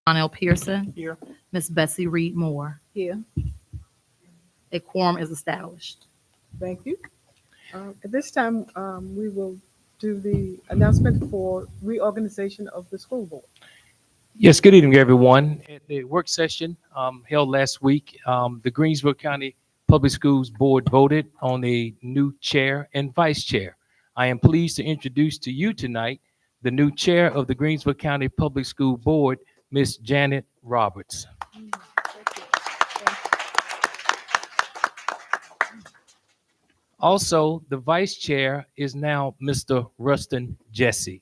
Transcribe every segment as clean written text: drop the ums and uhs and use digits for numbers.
Donnell Pearson. Here. Miss Bessie Reed Moore. Here. A quorum is established. Thank you. At this time, we will do the announcement for reorganization of the school board. Yes, good evening, everyone. At the work session held last week, the Greensville County Public Schools Board voted on a new chair and vice chair. I am pleased to introduce to you tonight the new chair of the Greensville County Public School Board, Miss Janet Roberts. Also, the vice chair is now Mr. Rustin Jesse.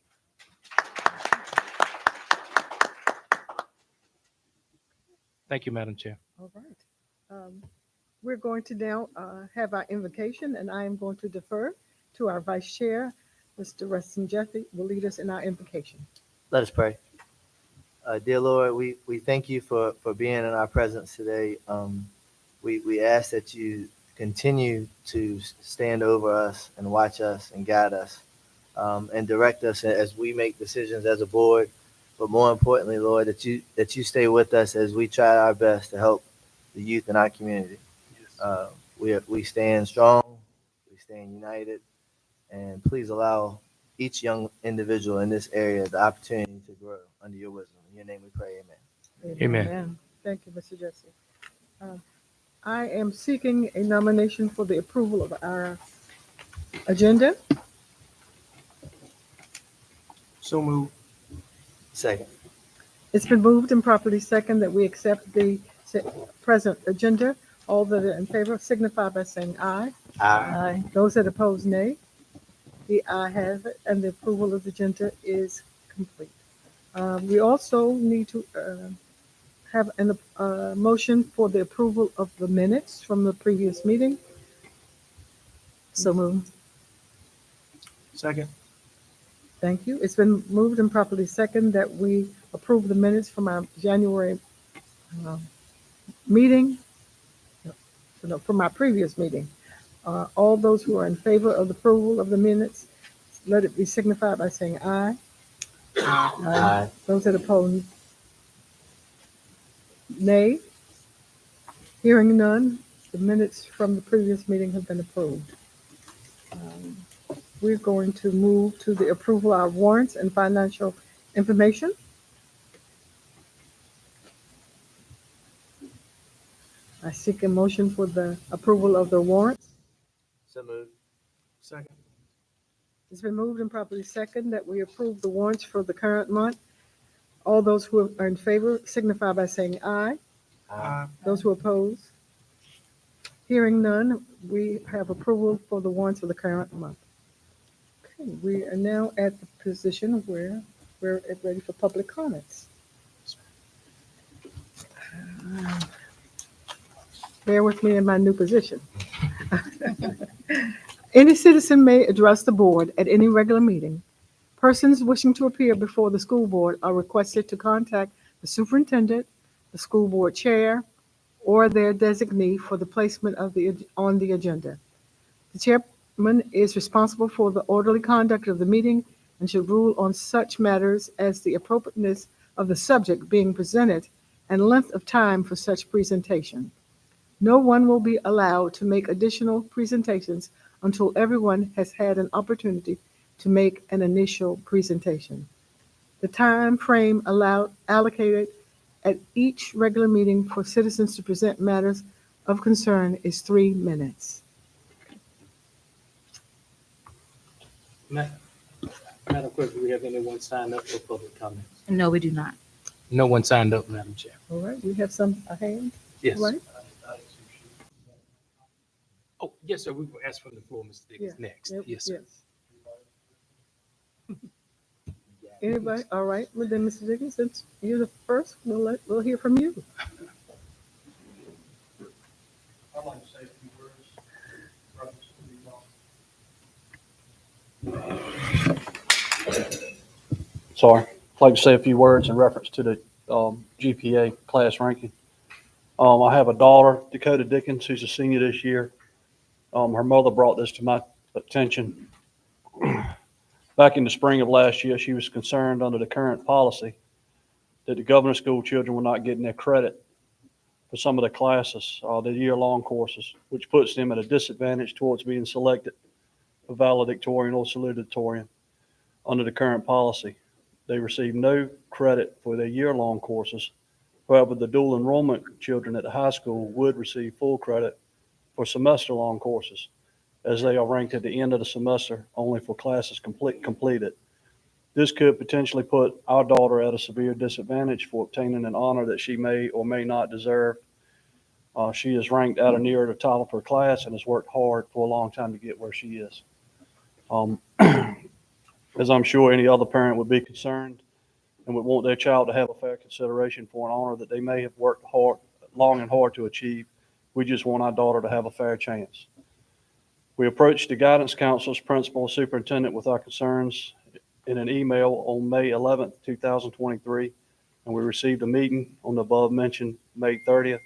Thank you, Madam Chair. All right. We're going to now have our invocation, and I am going to defer to our vice chair, Mr. Rustin Jeffy, will lead us in our invocation. Let us pray. Dear Lord, we thank you for being in our presence today. We ask that you continue to stand over us and watch us and guide us and direct us as we make decisions as a board. But more importantly, Lord, that you stay with us as we try our best to help the youth in our community. We stand strong, we stand united, and please allow each young individual in this area the opportunity to grow under your wisdom. In your name we pray, amen. Amen. Thank you, Mr. Jesse. I am seeking a nomination for the approval of our agenda. So moved. Second. It's been moved and properly second that we accept the present agenda. All that are in favor signify by saying aye. Aye. Those that oppose, nay. The aye have it, and the approval of the agenda is complete. We also need to have a motion for the approval of the minutes from the previous meeting. So moved. Second. Thank you. It's been moved and properly second that we approve the minutes from our January meeting, from our previous meeting. All those who are in favor of the approval of the minutes, let it be signified by saying aye. Aye. Those that oppose, nay. Hearing none, the minutes from the previous meeting have been approved. We're going to move to the approval of our warrants and financial information. I seek a motion for the approval of the warrants. So moved. Second. It's been moved and properly second that we approve the warrants for the current month. All those who are in favor signify by saying aye. Aye. Those who oppose, hearing none, we have approval for the warrants for the current month. Okay, we are now at the position where we're ready for public comments. Bear with me in my new position. Any citizen may address the board at any regular meeting. Persons wishing to appear before the school board are requested to contact the superintendent, the school board chair, or their designee for the placement of on the agenda. The chairman is responsible for the orderly conduct of the meeting and should rule on such matters as the appropriateness of the subject being presented and length of time for such presentation. No one will be allowed to make additional presentations until everyone has had an opportunity to make an initial presentation. The time frame allocated at each regular meeting for citizens to present matters of concern is 3 minutes. Madam Clerk, do we have anyone signed up for public comment? No, we do not. No one signed up, Madam Chair. All right, we have a hand. Yes. Right? Oh, yes, sir. We will ask from the floor, Mr. Dickens, Yeah. next. Yep, Yes, sir. Anybody? All right. Well, then, Mr. Dickens, since you're the first, we'll hear from you. I'd like to say a few words. Sorry. I'd like to say a few words in reference to the GPA class ranking. I have a daughter, Dakota Dickens, who's a senior this year. Her mother brought this to my attention. Back in the spring of last year, she was concerned under the current policy that the governor school children were not getting their credit for some of the classes, the year-long courses, which puts them at a disadvantage towards being selected for valedictorian or salutatorian under the current policy. They receive no credit for their year-long courses. However, the dual enrollment children at the high school would receive full credit for semester-long courses, as they are ranked at the end of the semester only for classes completed. This could potentially put our daughter at a severe disadvantage for obtaining an honor that she may or may not deserve. She is ranked at or near the top of her class and has worked hard for a long time to get where she is. As I'm sure any other parent would be concerned and would want their child to have a fair consideration for an honor that they may have worked long and hard to achieve. We just want our daughter to have a fair chance. We approached the guidance counselors, principal, and superintendent with our concerns in an email on May 11th, 2023, and we received a meeting on the above mentioned May 30th.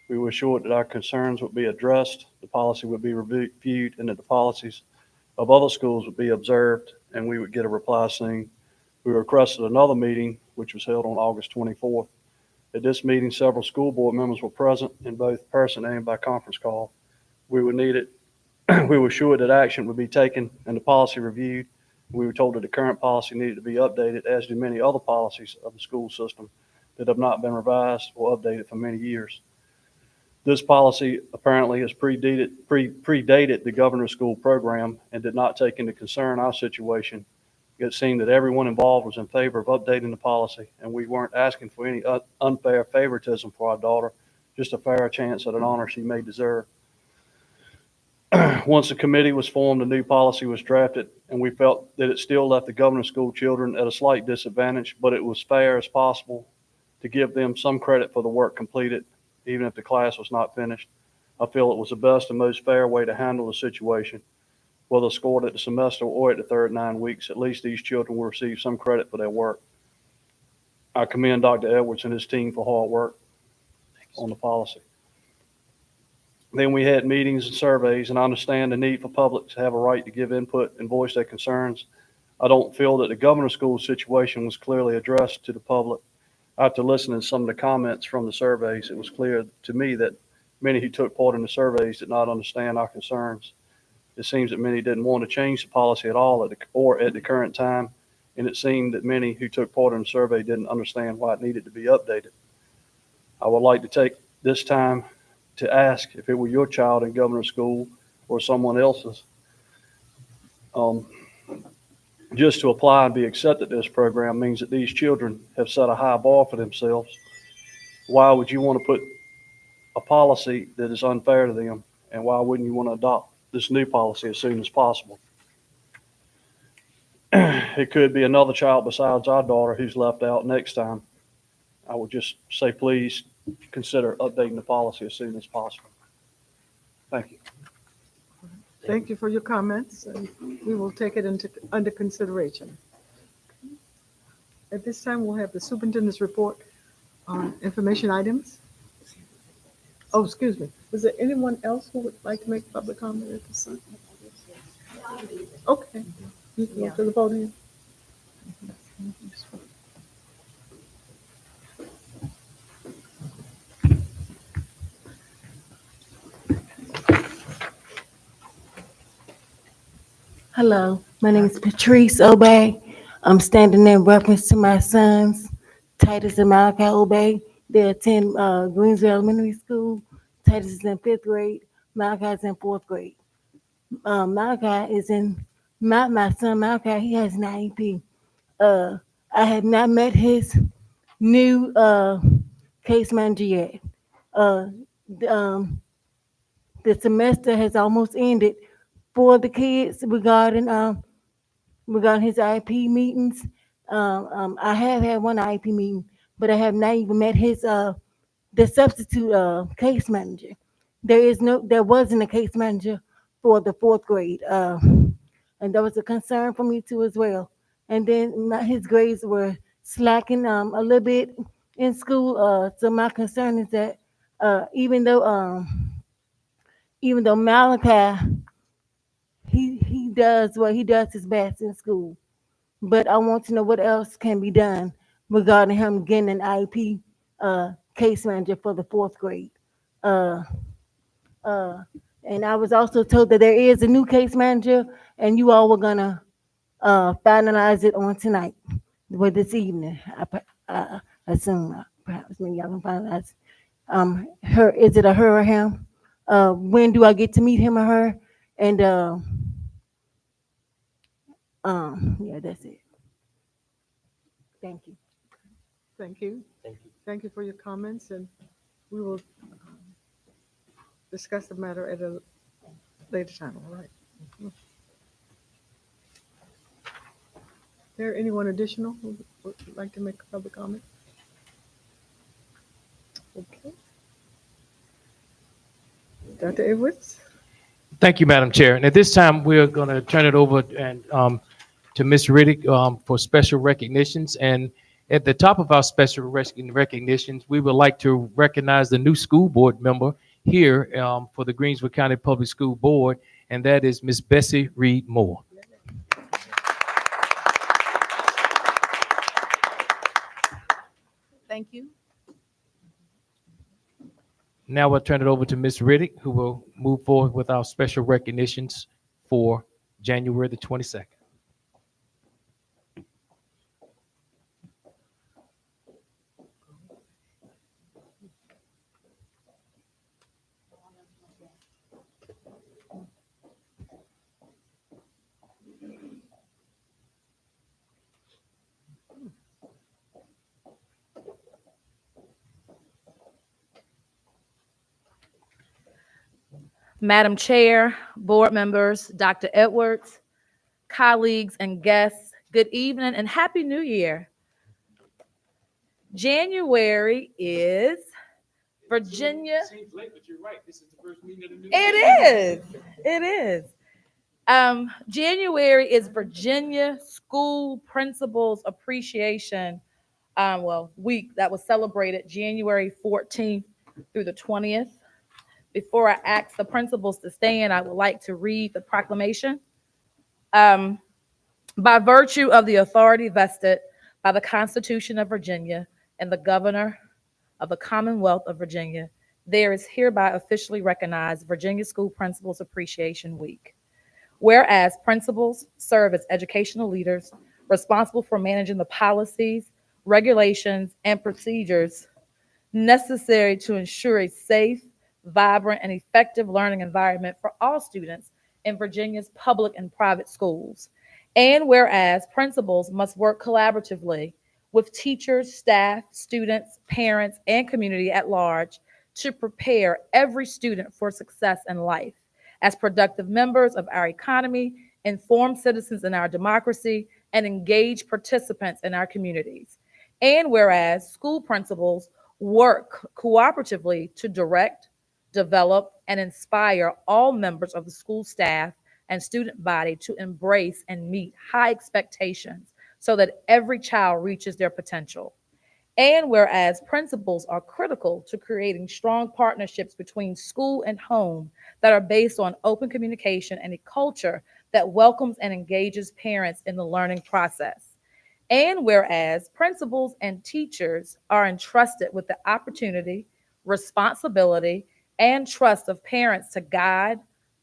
We were assured that our concerns would be addressed, the policy would be reviewed, and that the policies of other schools would be observed, and we would get a reply soon. We requested another meeting, which was held on August 24th. At this meeting, several school board members were present in both person and by conference call. We were assured that action would be taken and the policy reviewed. We were told that the current policy needed to be updated, as do many other policies of the school system that have not been revised or updated for many years. This policy apparently has predated the governor's school program and did not take into concern our situation. It seemed that everyone involved was in favor of updating the policy, and we weren't asking for any unfair favoritism for our daughter, just a fair chance at an honor she may deserve. Once the committee was formed, a new policy was drafted, and we felt that it still left the governor's school children at a slight disadvantage, but it was fair as possible to give them some credit for the work completed, even if the class was not finished. I feel it was the best and most fair way to handle the situation. Whether scored at the semester or at the third 9 weeks, at least these children will receive some credit for their work. I commend Dr. Edwards and his team for hard work on the policy. Then we had meetings and surveys, and I understand the need for public to have a right to give input and voice their concerns. I don't feel that the governor's school situation was clearly addressed to the public. After listening to some of the comments from the surveys, it was clear to me that many who took part in the surveys did not understand our concerns. It seems that many didn't want to change the policy at all at the current time, and it seemed that many who took part in the survey didn't understand why it needed to be updated. I would like to take this time to ask if it were your child in governor's school or someone else's, just to apply and be accepted to this program means that these children have set a high bar for themselves. Why would you want to put a policy that is unfair to them, and why wouldn't you want to adopt this new policy as soon as possible? It could be another child besides our daughter who's left out next time. I would just say, please consider updating the policy as soon as possible. Thank you. Thank you for your comments, and we will take it under consideration. At this time, we'll have the superintendent's report on information items. Oh, excuse me. Was there anyone else who would like to make public comment at this time? Okay. You can go to the podium. Hello, my name is Patrice Obey. I'm standing in reference to my sons, Titus and Malachi Obey. They attend Greensville Elementary School. Titus is in 5th grade. Malachi is in 4th grade. Malachi is in, my son Malachi, he has an IEP. I have not met his new case manager yet. The semester has almost ended for the kids regarding his IEP meetings. I have had one IEP meeting, but I have not even met his the substitute case manager. There wasn't a case manager for the 4th grade, and that was a concern for me too as well. And then his grades were slacking a little bit in school. So my concern is that even though Malachi he does his best in school, but I want to know what else can be done regarding him getting an IEP case manager for the fourth grade. Uh, and I was also told that there is a new case manager, and you all were gonna finalize it on tonight, well, this evening. I assume perhaps maybe y'all can finalize. Her, is it a her or him? When do I get to meet him or her? And yeah, that's it. Thank you. Thank you. Thank you. Thank you for your comments, and we will discuss the matter at a later time, all right? Is there anyone additional who would like to make a public comment? Okay. Dr. Edwards? Thank you, Madam Chair. And at this time, we're going to turn it over and to Ms. Riddick for special recognitions. And at the top of our special recognitions, we would like to recognize the new school board member here for the Greensville County Public School Board, and that is Ms. Bessie Reed Moore. Thank you. Now we'll turn it over to Ms. Riddick, who will move forward with our special recognitions for January the 22nd. Madam Chair, board members, Dr. Edwards, colleagues and guests, good evening and Happy New Year. January is Virginia. Seems late, but you're right. This is the first meeting of the new It is. It is. January is Virginia School Principals Appreciation week that was celebrated January 14th through the 20th. Before I ask the principals to stand, I would like to read the proclamation. By virtue of the authority vested by the Constitution of Virginia and the Governor of the Commonwealth of Virginia, there is hereby officially recognized Virginia School Principals Appreciation Week. Whereas principals serve as educational leaders responsible for managing the policies, regulations, and procedures necessary to ensure a safe, vibrant, and effective learning environment for all students in Virginia's public and private schools. And whereas principals must work collaboratively with teachers, staff, students, parents, and community at large to prepare every student for success in life as productive members of our economy, informed citizens in our democracy, and engaged participants in our communities. And whereas school principals work cooperatively to direct, develop, and inspire all members of the school staff and student body to embrace and meet high expectations so that every child reaches their potential. And whereas principals are critical to creating strong partnerships between school and home that are based on open communication and a culture that welcomes and engages parents in the learning process. And whereas principals and teachers are entrusted with the opportunity, responsibility, and trust of parents to guide,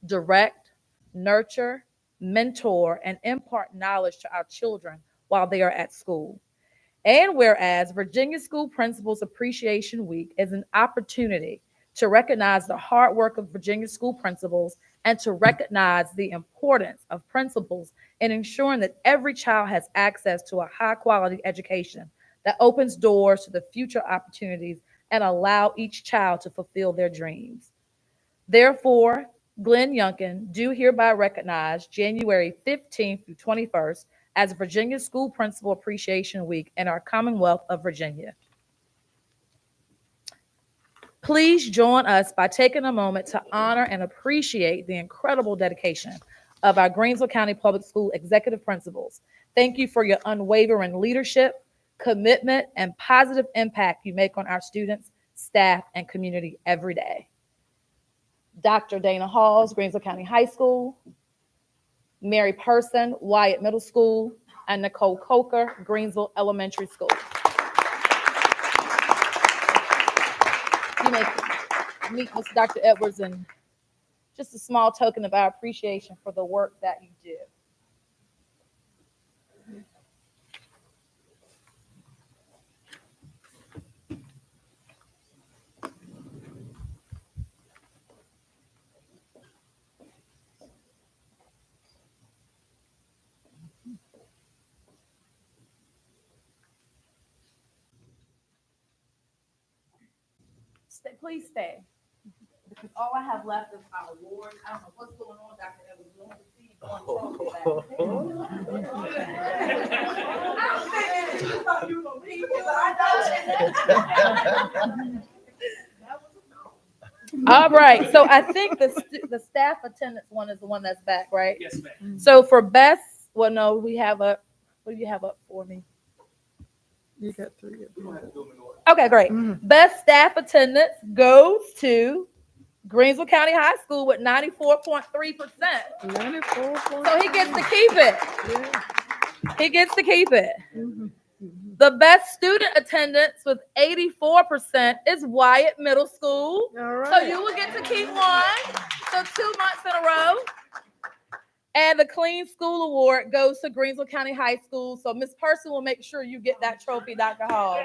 direct, nurture, mentor, and impart knowledge to our children while they are at school. And whereas Virginia School Principals Appreciation Week is an opportunity to recognize the hard work of Virginia school principals and to recognize the importance of principals in ensuring that every child has access to a high quality education that opens doors to the future opportunities and allow each child to fulfill their dreams. Therefore, Glenn Youngkin do hereby recognize January 15th through 21st as Virginia School Principal Appreciation Week in our Commonwealth of Virginia. Please join us by taking a moment to honor and appreciate the incredible dedication of our Greensville County Public School executive principals. Thank you for your unwavering leadership, commitment, and positive impact you make on our students, staff, and community every day. Dr. Dana Halls, Greensville County High School, Mary Person, Wyatt Middle School, and Nicole Coker, Greensville Elementary School. You may meet Mr. Dr. Edwards and just a small token of our appreciation for the work that you do. Please stay. Because all I have left is our award. I don't know what's going on, Dr. Edwards. We don't see you going trophy back. I don't think you thought you were gonna be here, but I don't. All right, so I think the staff attendance one is the one that's back, right? Yes, ma'am. So for best, well, no, we have a. What do you have up for me? You got 3. Okay, great. Best staff attendance goes to Greensville County High School with 94.3%. 94. So he gets to keep it. Yeah. He gets to keep it. Mhm. The best student attendance with 84% is Wyatt Middle School. All right. So you will get to keep one. So 2 months in a row. And the Clean School Award goes to Greensville County High School. So Ms. Person will make sure you get that trophy, Dr. Hall.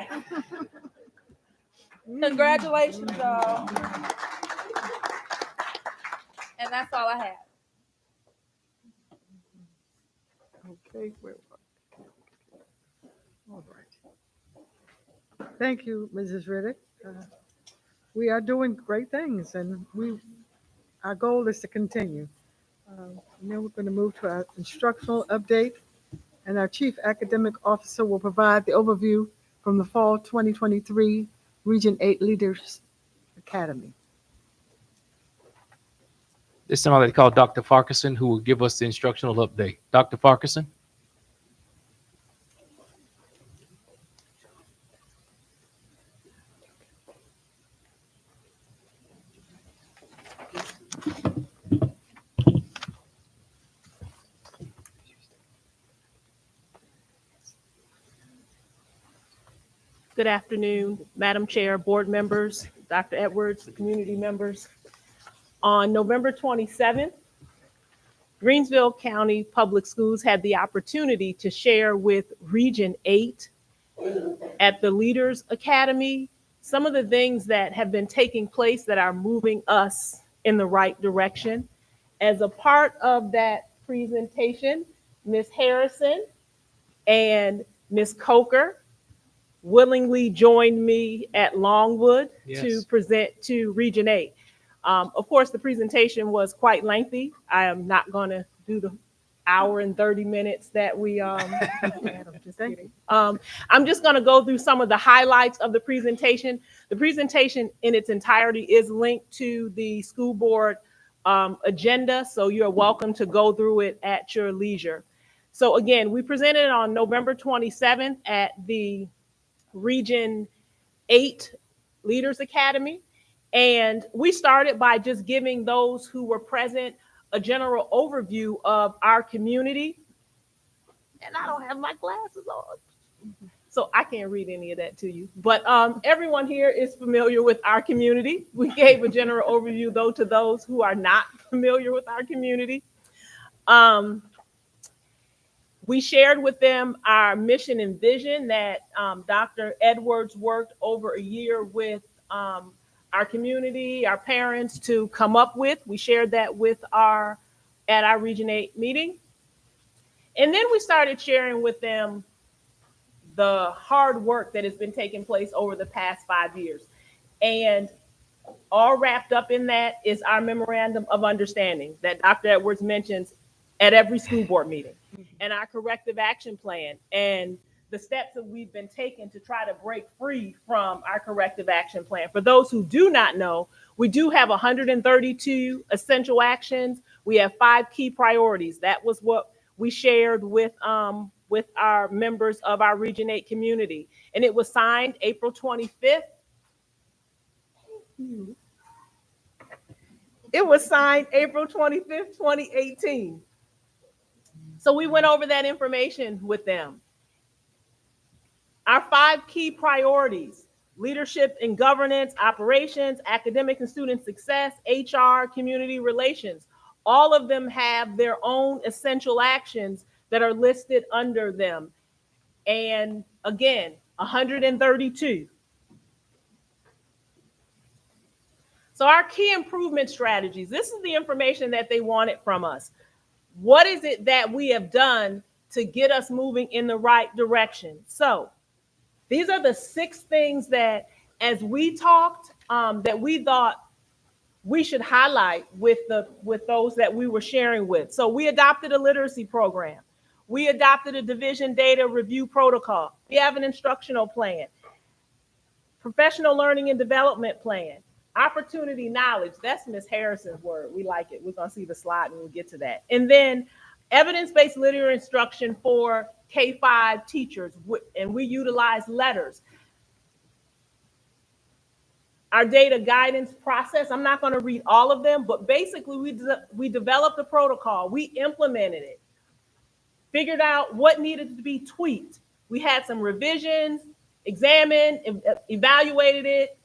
Congratulations, y'all. And that's all I have. Okay, all right. Thank you, Mrs. Riddick. We are doing great things, and our goal is to continue. Now we're going to move to our instructional update, and our Chief Academic Officer will provide the overview from the Fall 2023 Region 8 Leaders Academy. This time I'd like to call Dr. Farquharson, who will give us the instructional update. Dr. Farquharson? Good afternoon, Madam Chair, board members, Dr. Edwards, community members. On November 27th, Greensville County Public Schools had the opportunity to share with Region 8 at the Leaders Academy some of the things that have been taking place that are moving us in the right direction. As a part of that presentation, Ms. Harrison and Ms. Coker willingly joined me at Longwood to present to Region 8. Of course, the presentation was quite lengthy. I am not going to do the hour and 30 minutes that we just kidding. I'm just going to go through some of the highlights of the presentation. The presentation in its entirety is linked to the school board agenda, so you're welcome to go through it at your leisure. So again, we presented on November 27th at the Region 8 Leaders Academy. And we started by just giving those who were present a general overview of our community. And I don't have my glasses on, so I can't read any of that to you. But everyone here is familiar with our community. We gave a general overview, though, to those who are not familiar with our community. We shared with them our mission and vision that Dr. Edwards worked over a year with our community, our parents to come up with. We shared that at our Region 8 meeting. And then we started sharing with them the hard work that has been taking place over the past 5 years. And all wrapped up in that is our memorandum of understanding that Dr. Edwards mentions at every school board meeting, and our corrective action plan and the steps that we've been taking to try to break free from our corrective action plan. For those who do not know, we do have 132 essential actions. We have 5 key priorities. That was what we shared with our members of our Region 8 community. And it was signed April 25th. It was signed April 25th, 2018. So we went over that information with them. Our 5 key priorities leadership and governance, operations, academic and student success, HR, community relations. All of them have their own essential actions that are listed under them. And again, 132. So our key improvement strategies, this is the information that they wanted from us. What is it that we have done to get us moving in the right direction? So these are the 6 things that, as we talked, that we thought we should highlight with those that we were sharing with. So we adopted a literacy program. We adopted a division data review protocol. We have an instructional plan, professional learning and development plan, opportunity knowledge. That's Ms. Harrison's word. We like it. We're going to see the slide and we'll get to that. And then evidence-based literary instruction for K-5 teachers, and we utilize letters. Our data guidance process, I'm not going to read all of them, but basically we developed a protocol. We implemented it, figured out what needed to be tweaked. We had some revisions, examined, evaluated it,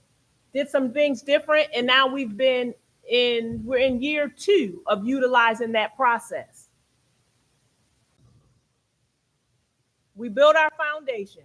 did some things different, and now we're in year 2 of utilizing that process. We built our foundation.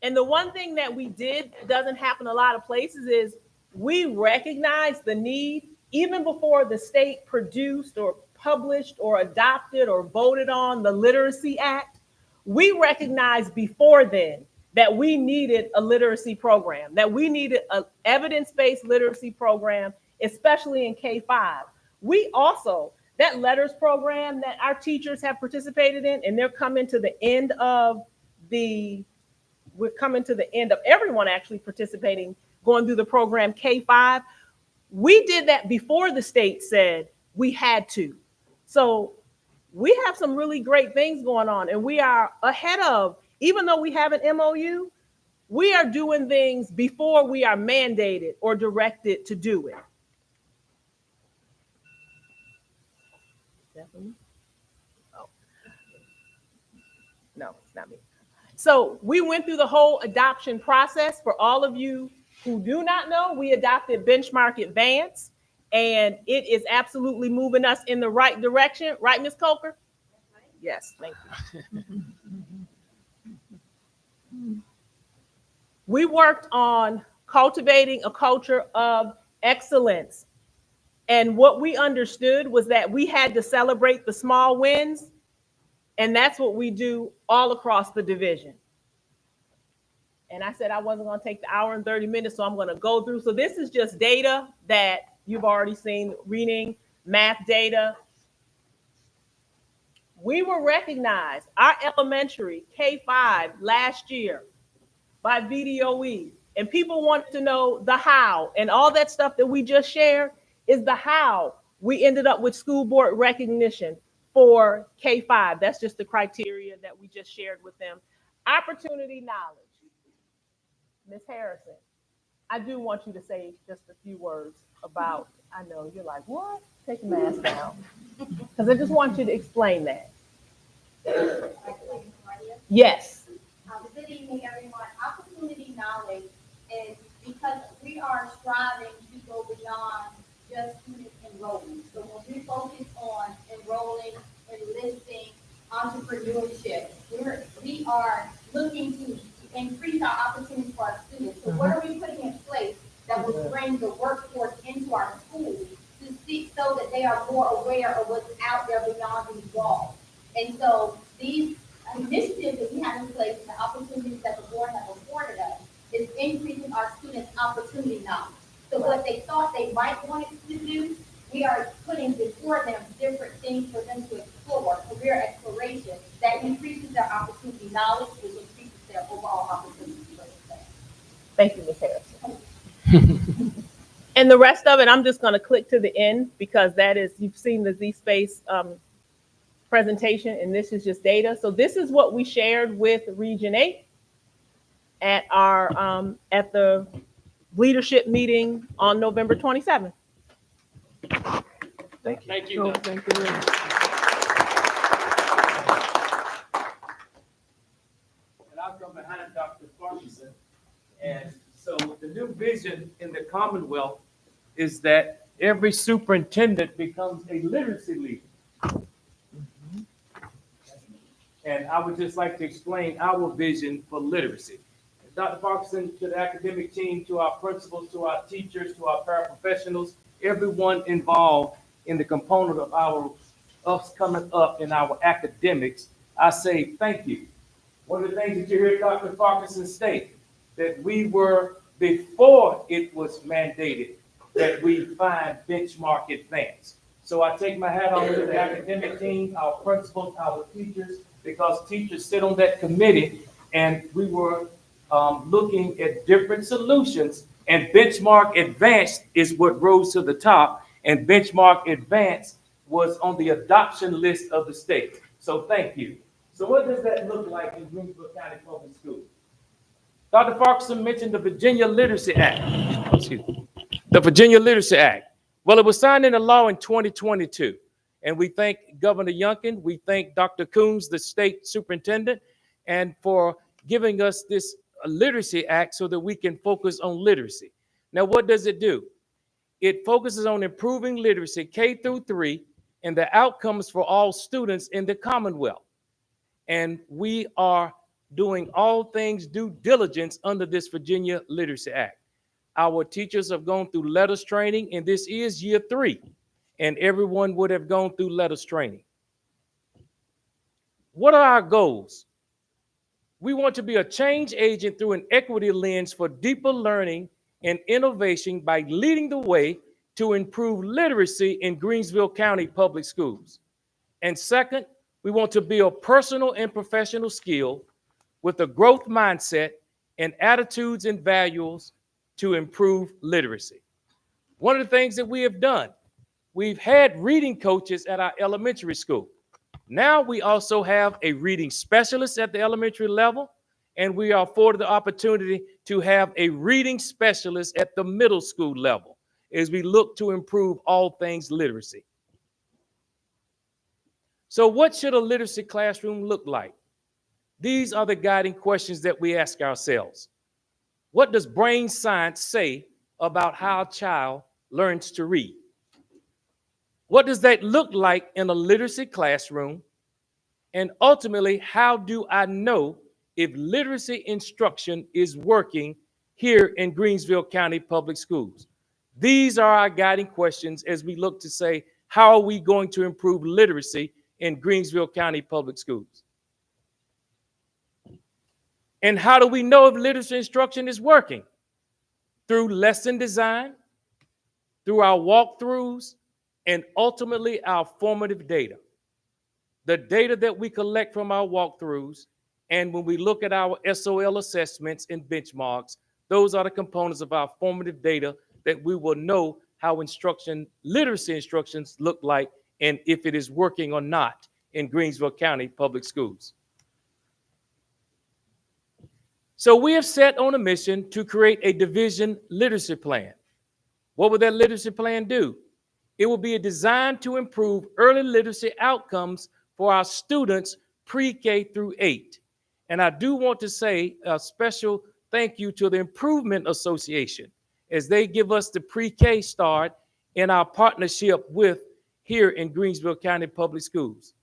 And the one thing that we did that doesn't happen a lot of places is we recognized the need, even before the state produced or published or adopted or voted on the Literacy Act. We recognized before then that we needed a literacy program, that we needed an evidence-based literacy program, especially in K-5. We also, that letters program that our teachers have participated in, and we're coming to the end of everyone actually participating, going through the program K-5. We did that before the state said we had to. So we have some really great things going on, and we are ahead of, even though we have an MOU, we are doing things before we are mandated or directed to do it. Definitely. Oh. No, it's not me. So we went through the whole adoption process. For all of you who do not know, we adopted Benchmark Advance, and it is absolutely moving us in the right direction. Right, Ms. Coker? Yes, thank you. We worked on cultivating a culture of excellence. And what we understood was that we had to celebrate the small wins. And that's what we do all across the division. And I said I wasn't going to take the hour and 30 minutes, so I'm going to go through. So this is just data that you've already seen, reading, math data. We were recognized, our elementary K-5 last year by VDOE. And people want to know the how, and all that stuff that we just shared is the how we ended up with school board recognition for K-5. That's just the criteria that we just shared with them. Opportunity knowledge. Ms. Harrison, I do want you to say just a few words about, I know you're like, what? Take the mask down. Because I just want you to explain that. Yes. Good evening, everyone. Opportunity knowledge is because we are striving to go beyond just student enrollment. So when we focus on enrolling, enlisting, entrepreneurship, we are looking to increase our opportunities for our students. So what are we putting in place that will bring the workforce into our schools to see so that they are more aware of what's out there beyond these walls? And so these initiatives that we have in place and the opportunities that the board have afforded us is increasing our students' opportunity knowledge. So what they thought they might want to do, we are putting before them different things for them to explore, career exploration, that increases their opportunity knowledge, which increases their overall opportunities for success. Thank you, Ms. Harrison. And the rest of it, I'm just going to click to the end because that is, you've seen the Z-Space presentation, and this is just data. So this is what we shared with Region 8 at our at the leadership meeting on November 27th. Thank you. Thank you. So, thank you. And I'll come behind Dr. Farquharson. And so the new vision in the Commonwealth is that every superintendent becomes a literacy leader. And I would just like to explain our vision for literacy. Dr. Parkinson, to the academic team, to our principals, to our teachers, to our paraprofessionals, everyone involved in the component of us coming up in our academics, I say thank you. One of the things that you hear Dr. Parkinson state, that we were, before it was mandated, that we find benchmark advance. So I take my hat off to the academic team, our principals, our teachers, because teachers sit on that committee, and we were looking at different solutions, and benchmark advance is what rose to the top, and benchmark advance was on the adoption list of the state. So thank you. So what does that look like in Greensville County Public Schools? Dr. Parkinson mentioned the Virginia Literacy Act. Excuse me. The Virginia Literacy Act. Well, it was signed into law in 2022. And we thank Governor Youngkin, we thank Dr. Coons, the state superintendent, and for giving us this Literacy Act so that we can focus on literacy. Now, what does it do? It focuses on improving literacy K through 3 and the outcomes for all students in the Commonwealth. And we are doing all things due diligence under this Virginia Literacy Act. Our teachers have gone through letters training, and this is year 3, and everyone would have gone through letters training. What are our goals? We want to be a change agent through an equity lens for deeper learning and innovation by leading the way to improve literacy in Greensville County Public Schools. And second, we want to build personal and professional skill with a growth mindset and attitudes and values to improve literacy. One of the things that we have done, we've had reading coaches at our elementary school. Now we also have a reading specialist at the elementary level, and we are afforded the opportunity to have a reading specialist at the middle school level as we look to improve all things literacy. So what should a literacy classroom look like? These are the guiding questions that we ask ourselves. What does brain science say about how a child learns to read? What does that look like in a literacy classroom? And ultimately, how do I know if literacy instruction is working here in Greensville County Public Schools? These are our guiding questions as we look to say, how are we going to improve literacy in Greensville County Public Schools? And how do we know if literacy instruction is working? Through lesson design, through our walkthroughs, and ultimately our formative data. The data that we collect from our walkthroughs, and when we look at our SOL assessments and benchmarks, those are the components of our formative data that we will know how literacy instructions look like and if it is working or not in Greensville County Public Schools. So we have set on a mission to create a division literacy plan. What would that literacy plan do? It will be designed to improve early literacy outcomes for our students pre-K through 8. And I do want to say a special thank you to the Improvement Association as they give us the pre-K start in our partnership with here in Greensville County Public Schools.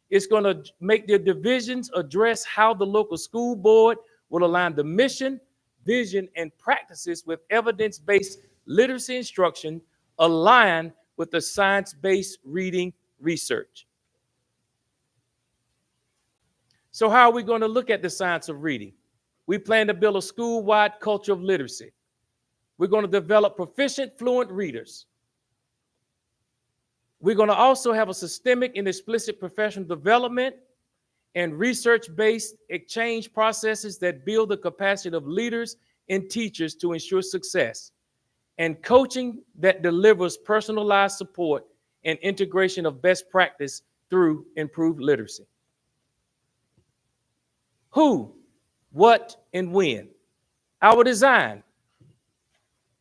It's going to make the divisions address how the local school board will align the mission, vision, and practices with evidence-based literacy instruction aligned with the science-based reading research. So how are we going to look at the science of reading? We plan to build a school-wide culture of literacy. We're going to develop proficient, fluent readers. We're going to also have a systemic and explicit professional development and research-based exchange processes that build the capacity of leaders and teachers to ensure success, and coaching that delivers personalized support and integration of best practice through improved literacy. Who, what, and when? Our design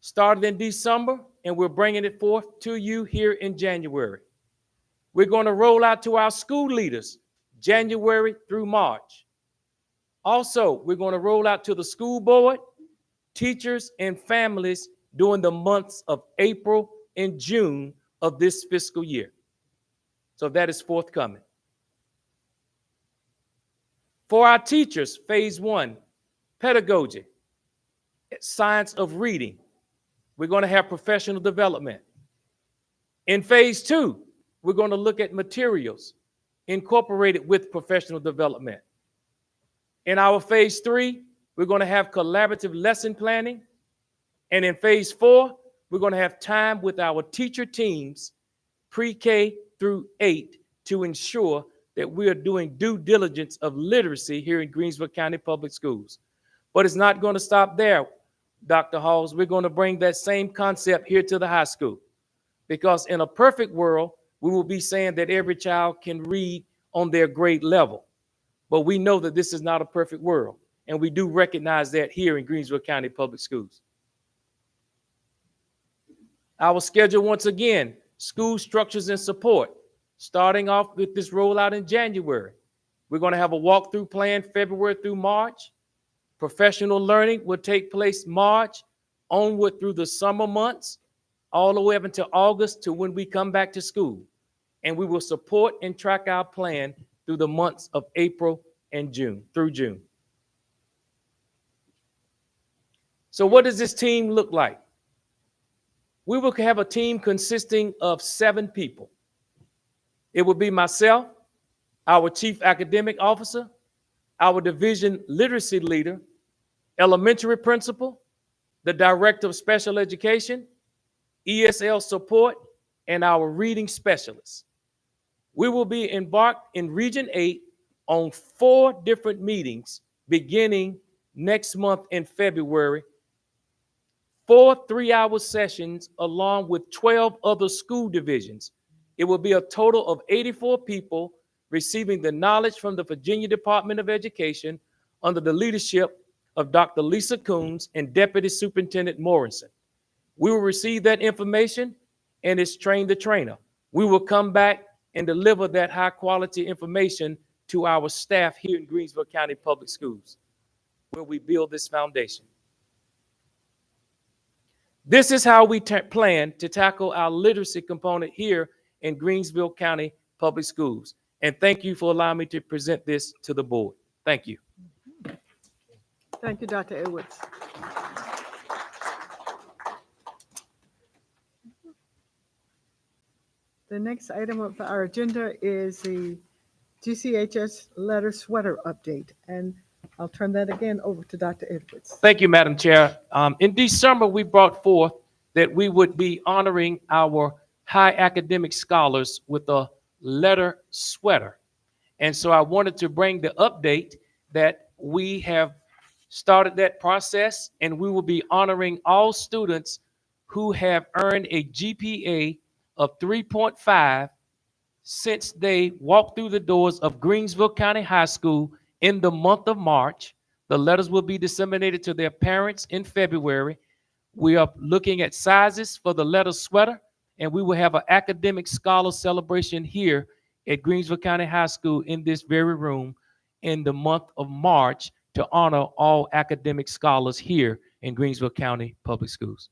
started in December, and we're bringing it forth to you here in January. We're going to roll out to our school leaders January through March. Also, we're going to roll out to the school board, teachers and families during the months of April and June of this fiscal year. So that is forthcoming. For our teachers, phase 1, pedagogy, science of reading, we're going to have professional development. In phase 2, we're going to look at materials incorporated with professional development. In our phase 3, we're going to have collaborative lesson planning. And in phase 4, we're going to have time with our teacher teams, pre-K through 8, to ensure that we are doing due diligence of literacy here in Greensville County Public Schools. But it's not going to stop there, Dr. Halls. We're going to bring that same concept here to the high school. Because in a perfect world, we will be saying that every child can read on their grade level. But we know that this is not a perfect world. And we do recognize that here in Greensville County Public Schools. Our schedule, once again, school structures and support. Starting off with this rollout in January. We're going to have a walkthrough plan February through March. Professional learning will take place March onward through the summer months, all the way up until August to when we come back to school. And we will support and track our plan through the months of April and June, through June. So what does this team look like? We will have a team consisting of 7 people. It will be myself, our chief academic officer, our division literacy leader, elementary principal, the director of special education, ESL support, and our reading specialists. We will be embarked in Region 8 on 4 different meetings beginning next month in February, 4 3-hour sessions along with 12 other school divisions. It will be a total of 84 people receiving the knowledge from the Virginia Department of Education under the leadership of Dr. Lisa Coons and Deputy Superintendent Morrison. We will receive that information and it's train the trainer. We will come back and deliver that high quality information to our staff here in Greensville County Public Schools, where we build this foundation. This is how we plan to tackle our literacy component here in Greensville County Public Schools. And thank you for allowing me to present this to the board. Thank you. Thank you, Dr. Edwards. The next item of our agenda is the GCHS letter sweater update. And I'll turn that again over to Dr. Edwards. Thank you, Madam Chair. In December, we brought forth that we would be honoring our high academic scholars with a letter sweater. And so I wanted to bring the update that we have started that process, and we will be honoring all students who have earned a GPA of 3.5 since they walked through the doors of Greensville County High School in the month of March. The letters will be disseminated to their parents in February. We are looking at sizes for the letter sweater, and we will have an academic scholar celebration here at Greensville County High School in this very room in the month of March to honor all academic scholars here in Greensville County Public Schools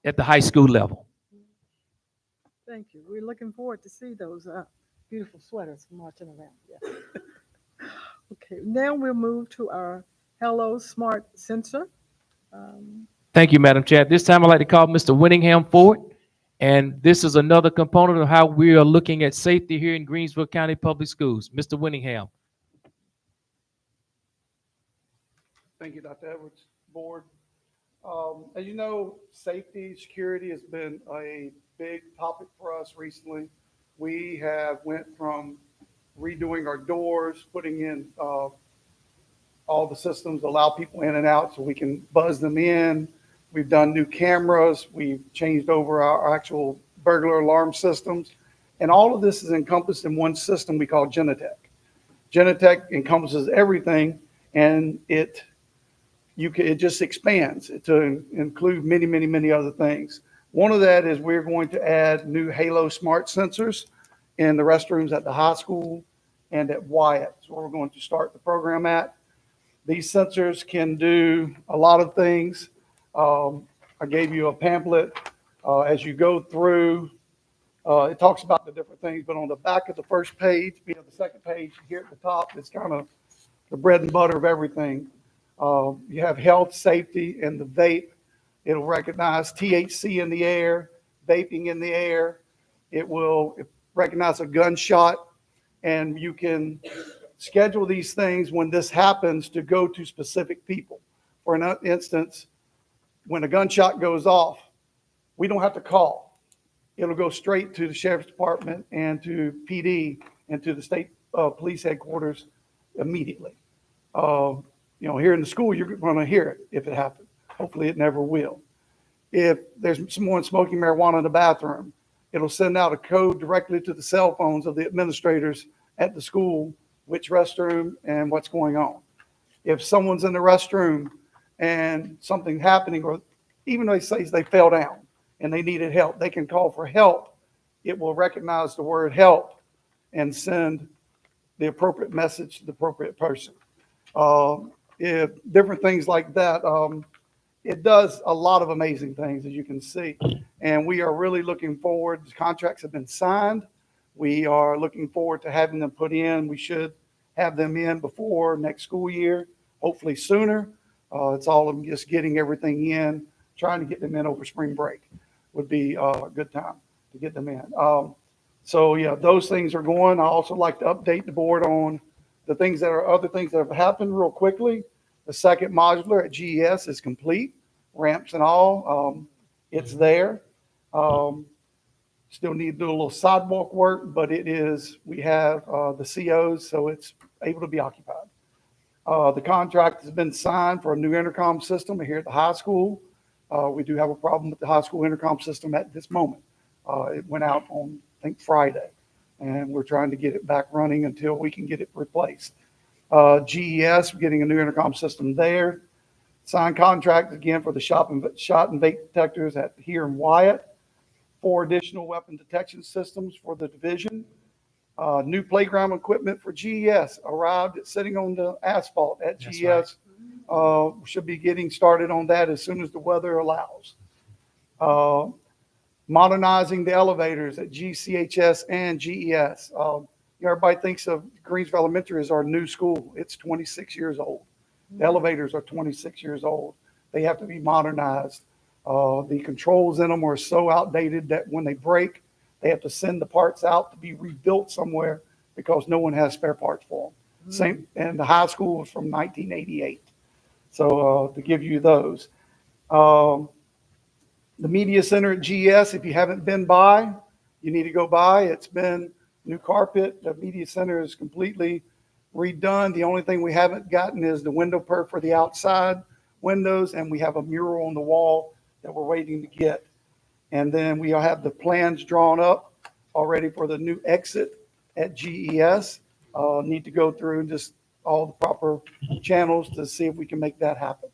at the high school level. Thank you. We're looking forward to see those beautiful sweaters marching around. Yeah. Okay, now we'll move to our Hello Smart Sensor. Thank you, Madam Chair. This time I'd like to call Mr. Winningham forward. And this is another component of how we are looking at safety here in Greensville County Public Schools. Mr. Winningham. Thank you, Dr. Edwards, board. As you know, safety, security has been a big topic for us recently. We have went from redoing our doors, putting in all the systems, allow people in and out so we can buzz them in. We've done new cameras. We've changed over our actual burglar alarm systems. And all of this is encompassed in one system we call Genetec. Genetec encompasses everything, and it just expands to include many, many, many other things. One of that is we're going to add new Halo smart sensors in the restrooms at the high school and at Wyatt. So we're going to start the program at. These sensors can do a lot of things. I gave you a pamphlet. As you go through, it talks about the different things, but on the back of the first page, the second page here at the top, it's kind of the bread and butter of everything. You have health, safety, and the vape. It'll recognize THC in the air, vaping in the air. It will recognize a gunshot, and you can schedule these things when this happens to go to specific people. For an instance, when a gunshot goes off, we don't have to call. It'll go straight to the sheriff's department and to PD and to the state police headquarters immediately. Here in the school, you're going to hear it if it happens. Hopefully it never will. If there's someone smoking marijuana in the bathroom, it'll send out a code directly to the cell phones of the administrators at the school, which restroom and what's going on. If someone's in the restroom and something happening, or even though they say they fell down and they needed help, they can call for help. It will recognize the word help and send the appropriate message to the appropriate person. If different things like that, it does a lot of amazing things, as you can see. And we are really looking forward. The contracts have been signed. We are looking forward to having them put in. We should have them in before next school year, hopefully sooner. It's all of them just getting everything in, trying to get them in over spring break would be a good time to get them in. So yeah, those things are going. I also like to update the board on the things that are other things that have happened real quickly. The second modular at GES is complete, ramps and all. It's there. Still need to do a little sidewalk work, but we have the COs, so it's able to be occupied. The contract has been signed for a new intercom system here at the high school. We do have a problem with the high school intercom system at this moment. It went out on, I think, Friday, and we're trying to get it back running until we can get it replaced. GES, we're getting a new intercom system there. Signed contract again for the shot and vape detectors here in Wyatt. 4 additional weapon detection systems for the division. New playground equipment for GES arrived. It's sitting on the asphalt at GES. Right. Should be getting started on that as soon as the weather allows. Modernizing the elevators at GCHS and GES. Everybody thinks of Greensville Elementary as our new school. It's 26 years old. The elevators are 26 years old. They have to be modernized. The controls in them are so outdated that when they break, they have to send the parts out to be rebuilt somewhere because no one has spare parts for them. Same, and the high school was from 1988. So to give you those. The media center at GS, if you haven't been by, you need to go by. It's been new carpet. The media center is completely redone. The only thing we haven't gotten is the window perf for the outside windows, and we have a mural on the wall that we're waiting to get. And then we have the plans drawn up already for the new exit at GES. Need to go through just all the proper channels to see if we can make that happen.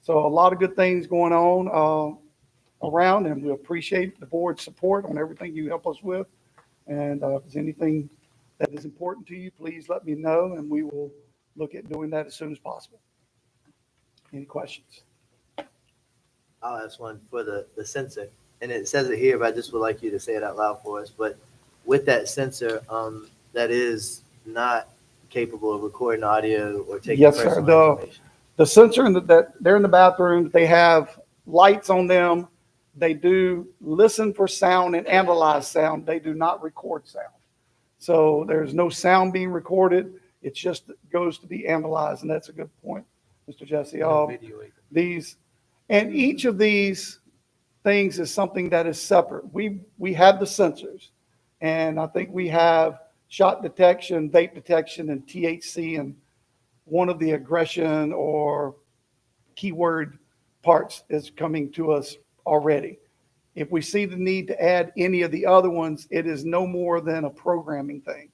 So a lot of good things going on around, and we appreciate the board's support on everything you help us with. And if there's anything that is important to you, please let me know, and we will look at doing that as soon as possible. Any questions? I'll ask one for the sensor. And it says it here, but I just would like you to say it out loud for us. But with that sensor, that is not capable of recording audio or taking Yes, sir. personal information. The sensor that they're in the bathroom, they have lights on them. They do listen for sound and analyze sound. They do not record sound. So there's no sound being recorded. It just goes to be analyzed. And that's a good point, Mr. Jesse. Each of these things is something that is separate. We have the sensors, and I think we have shot detection, vape detection, and THC, and one of the aggression or keyword parts is coming to us already. If we see the need to add any of the other ones, it is no more than a programming thing.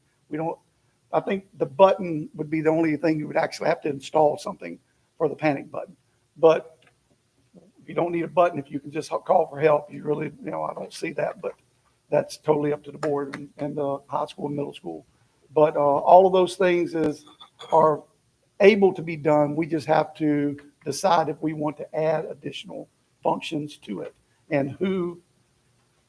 I think the button would be the only thing you would actually have to install something for the panic button. But you don't need a button if you can just call for help. You really, I don't see that, but that's totally up to the board and the high school and middle school. But all of those things are able to be done. We just have to decide if we want to add additional functions to it and who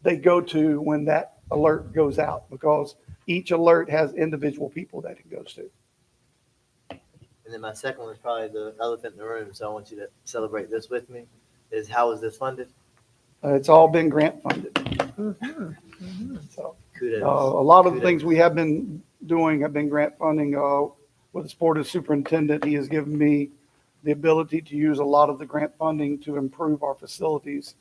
they go to when that alert goes out, because each alert has individual people that it goes to. And then my second one is probably the elephant in the room, so I want you to celebrate this with me, is how is this funded? It's all been grant funded. So Kudos. a lot of the Kudos. things we have been doing have been grant funding. With the support of the superintendent, he has given me the ability to use a lot of the grant funding to improve our facilities.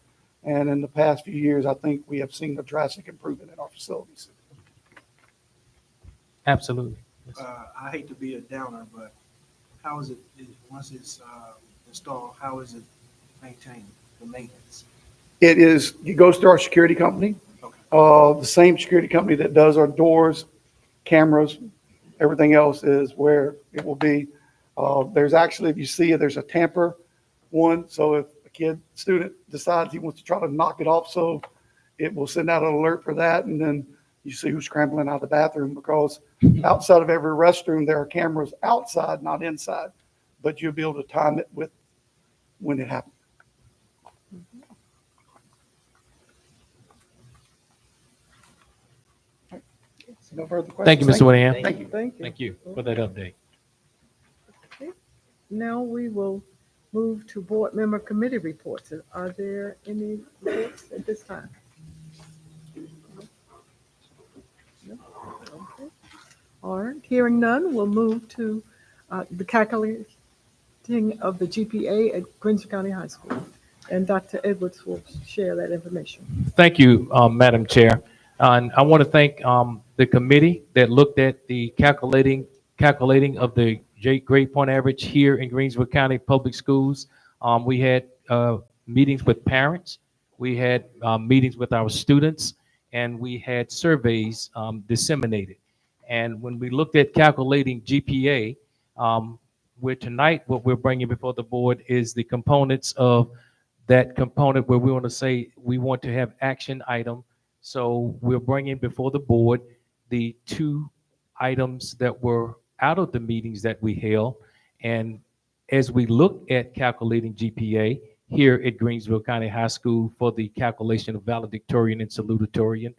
And in the past few years, I think we have seen a drastic improvement in our facilities. Absolutely. I hate to be a downer, but how is it, once it's installed, how is it maintained, the maintenance? It goes through our security company, Okay. the same security company that does our doors, cameras, everything else is where it will be. There's actually, if you see it, there's a tamper one. So if a student decides he wants to try to knock it off, so it will send out an alert for that. And then you see who's scrambling out of the bathroom, because outside of every restroom, there are cameras outside, not inside, but you'll be able to time it with when it happens. No further questions. Thank you, Mr. Whittingham. Thank you. Thank you. Thank you for that update. Now we will move to board member committee reports. Are there any reports at this time? No? Okay. All right, hearing none, we'll move to the calculating of the GPA at Greensville County High School. And Dr. Edwards will share that information. Thank you, Madam Chair. And I want to thank the committee that looked at the calculating of the grade point average here in Greensville County Public Schools. We had meetings with parents, we had meetings with our students, and we had surveys disseminated. And when we looked at calculating GPA, where tonight what we're bringing before the board is the components of that component where we want to say we want to have action item. So we're bringing before the board the two items that were out of the meetings that we held. And as we look at calculating GPA here at Greensville County High School for the calculation of valedictorian and salutatorian,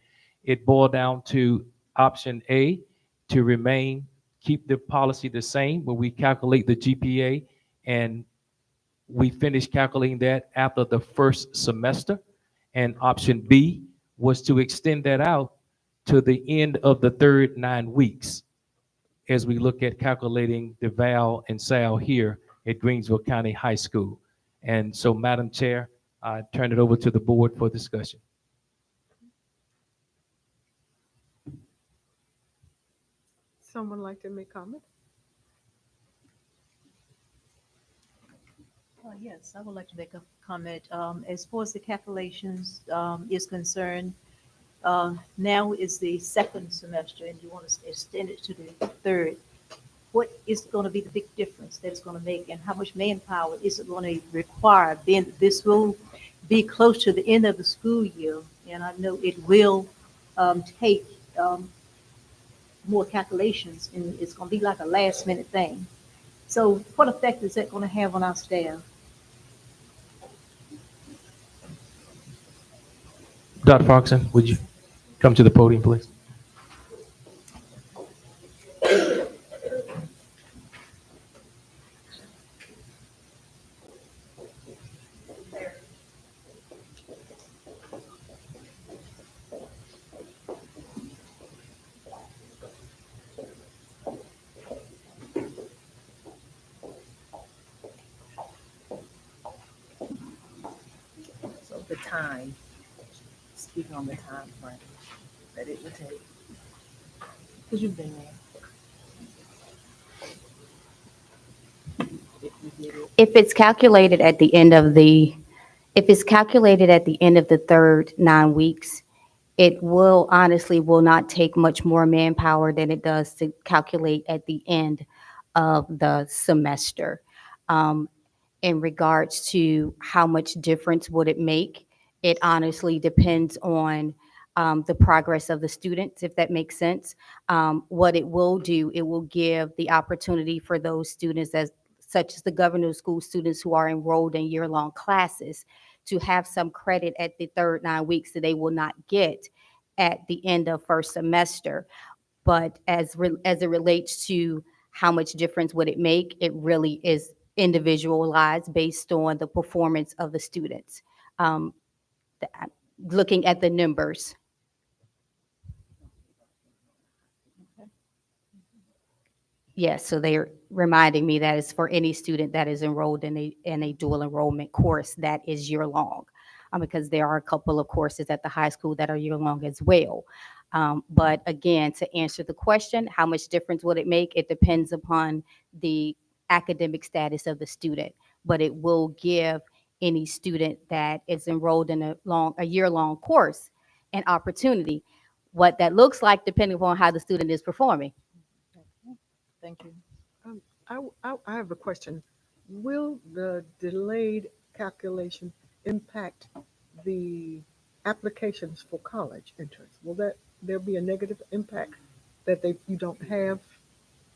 it boiled down to option A, to keep the policy the same, where we calculate the GPA and we finished calculating that after the first semester. And option B was to extend that out to the end of the third 9 weeks as we look at calculating the val and sal here at Greensville County High School. And so, Madam Chair, I turn it over to the board for discussion. Someone like to make comment? Yes, I would like to make a comment. As far as the calculations is concerned, now is the second semester and you want to extend it to the third. What is going to be the big difference that it's going to make, and how much manpower is it going to require? Then this will be close to the end of the school year, and I know it will take more calculations, and it's going to be like a last minute thing. So what effect is that going to have on our staff? Dr. Parkinson, would you come to the podium, please? So the time, speaking on the time frame that it would take, because you've been there. If we did it. If it's calculated at the end of the, if it's calculated at the end of the third 9 weeks, it will honestly will not take much more manpower than it does to calculate at the end of the semester. In regards to how much difference would it make, it honestly depends on the progress of the students, if that makes sense. What it will do, it will give the opportunity for those students, such as the governor's school students who are enrolled in year-long classes, to have some credit at the third 9 weeks that they will not get at the end of first semester. But as it relates to how much difference would it make, it really is individualized based on the performance of the students. Um, Looking at the numbers. Yes, so they're reminding me that it's for any student that is enrolled in a dual enrollment course that is year-long, because there are a couple of courses at the high school that are year-long as well. But again, to answer the question, how much difference would it make? It depends upon the academic status of the student, but it will give any student that is enrolled in a year-long course an opportunity. What that looks like depending upon how the student is performing. Thank you. I have a question. Will the delayed calculation impact the applications for college entrance? Will there be a negative impact that you don't have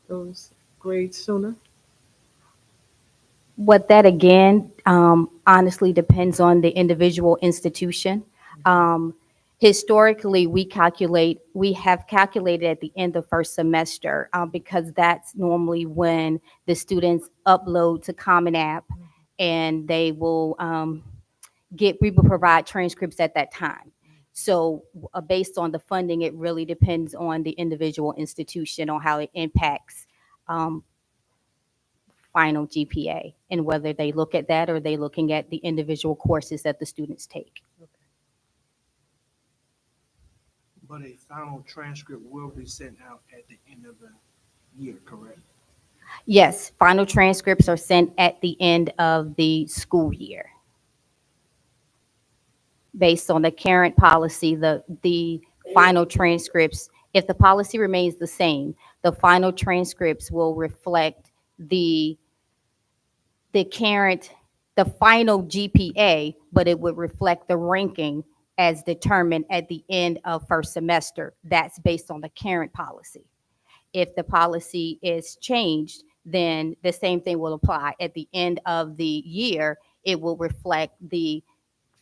those grades sooner? What that again, honestly depends on the individual institution. Historically, we have calculated at the end of first semester, because that's normally when the students upload to Common App, and they will we will provide transcripts at that time. So based on the funding, it really depends on the individual institution on how it impacts um, final GPA, and whether they look at that or they looking at the individual courses that the students take. But a final transcript will be sent out at the end of the year, correct? Yes, final transcripts are sent at the end of the school year. Based on the current policy, the final transcripts, if the policy remains the same, the final transcripts will reflect the final GPA, but it would reflect the ranking as determined at the end of first semester. That's based on the current policy. If the policy is changed, then the same thing will apply. At the end of the year, it will reflect the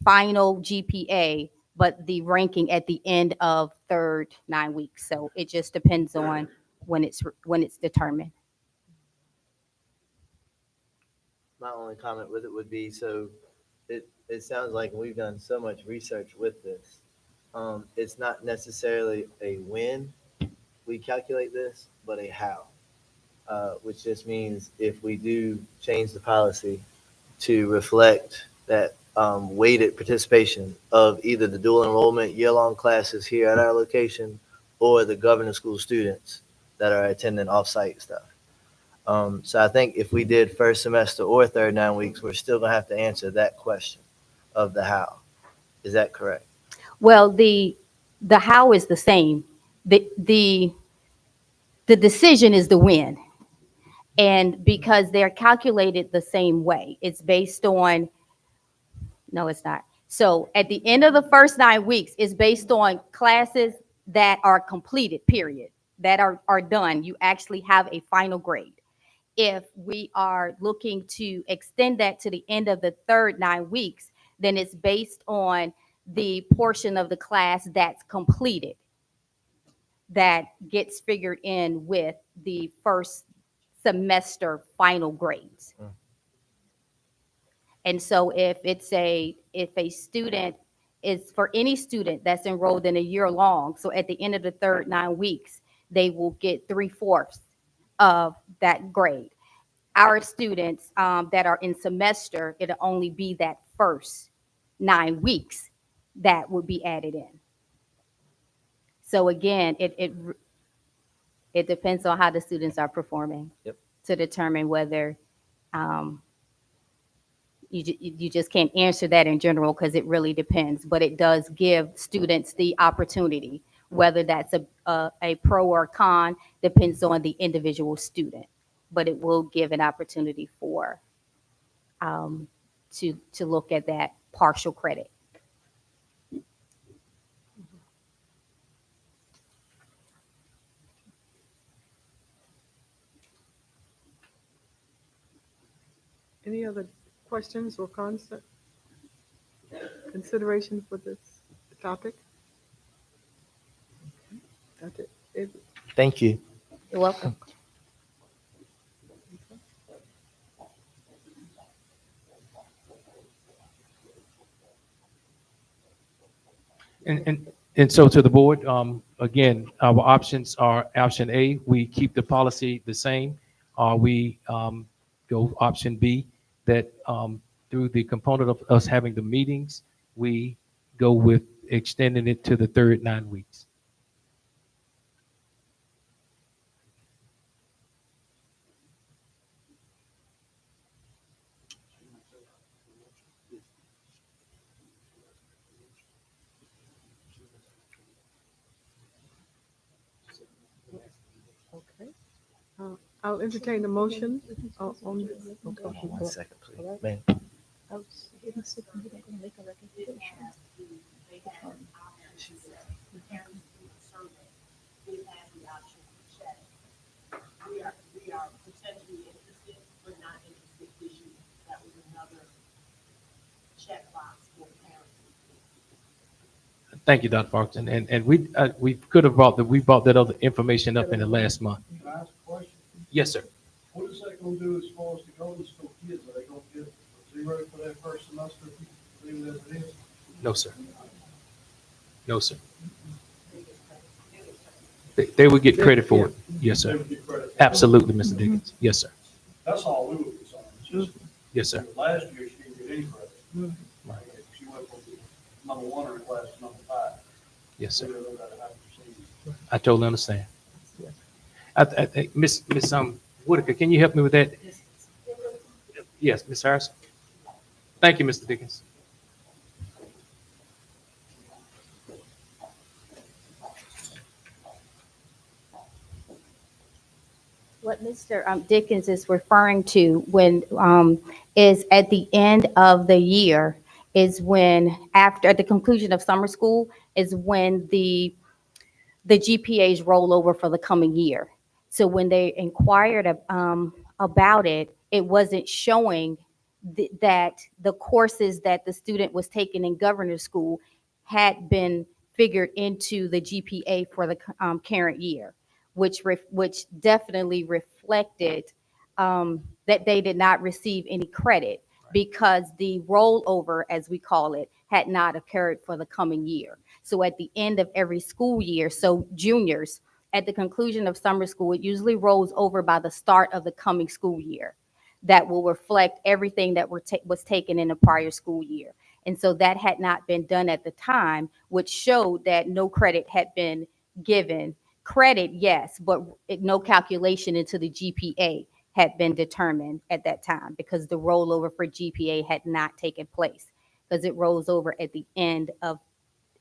final GPA, but the ranking at the end of third 9 weeks. So it just depends on when it's determined. My only comment with it would be, so it sounds like we've done so much research with this. It's not necessarily a when we calculate this, but a how. Which just means if we do change the policy to reflect that weighted participation of either the dual enrollment year-long classes here at our location or the governing school students that are attending off-site stuff. So I think if we did first semester or third 9 weeks, we're still gonna have to answer that question of the how. Is that correct? Well, the how is the same. The decision is the when. And because they're calculated the same way, it's based on, no, it's not. So at the end of the first 9 weeks, it's based on classes that are completed, period, that are done. You actually have a final grade. If we are looking to extend that to the end of the third 9 weeks, then it's based on the portion of the class that's completed that gets figured in with the first semester final grades. And so if a student is, for any student that's enrolled in a year long, so at the end of the third 9 weeks, they will get 3/4 of that grade. Our students that are in semester, it'll only be that first 9 weeks that would be added in. So again, it depends on how the students are performing. Yep. To determine whether you just can't answer that in general, because it really depends. But it does give students the opportunity, whether that's a pro or con, depends on the individual student. But it will give an opportunity for to look at that partial credit. Any other questions or concepts? consideration for this topic? That's it. Thank you. You're welcome. And so to the board, again, our options are option A, we keep the policy the same. Or we go option B, that through the component of us having the meetings, we go with extending it to the third 9 weeks. Okay. I'll entertain a motion on this. Okay. Hold on 1 second, please. Man, We are potentially interested, but not interested this year. That was another checkbox for parents. Thank you, Dr. Parkinson. And we could have we brought that other information up in the last month. Can I ask a question? Yes, sir. What is that gonna do as far as the golden school kids? Are they gonna get zero for that first semester, leave it as it is? No, sir. No, sir. They would get credit for it. Yes, They sir. would get credit. Absolutely, Mr. Dickens. Yes, sir. That's all we were concerned. It's just, Yes, sir. last year she didn't get any credit. Right. She went from number 1 in her class to number 5. Yes, We sir. don't know that happened for seniors. I totally understand. I think Miss Whitaker, can you help me with that? Yes, Miss Harrison. Thank you, Mr. Dickens. What Mr. Dickens is referring to when is at the end of the year is when, after at the conclusion of summer school, is when the GPAs roll over for the coming year. So when they inquired about it, it wasn't showing that the courses that the student was taking in governor school had been figured into the GPA for the current year, which definitely reflected that they did not receive any credit because the rollover, as we call it, had not occurred for the coming year. So at the end of every school year, so juniors, at the conclusion of summer school, it usually rolls over by the start of the coming school year. That will reflect everything that was taken in the prior school year. And so that had not been done at the time, which showed that no credit had been given. Credit, yes, but no calculation into the GPA had been determined at that time because the rollover for GPA had not taken place because it rolls over at the end of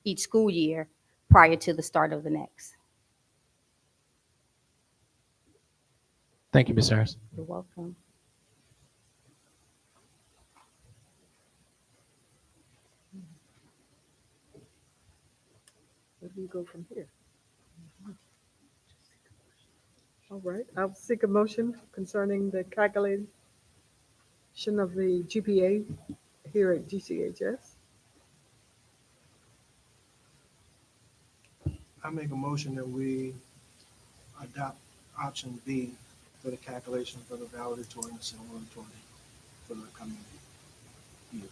each school year prior to the start of the next. Thank you, Ms. Harris. You're welcome. Where do we go from here? All right, I'll seek a motion concerning the calculation of the GPA here at GCHS. I make a motion that we adopt option B for the calculation for the valedictorian and salutatorian for the coming year.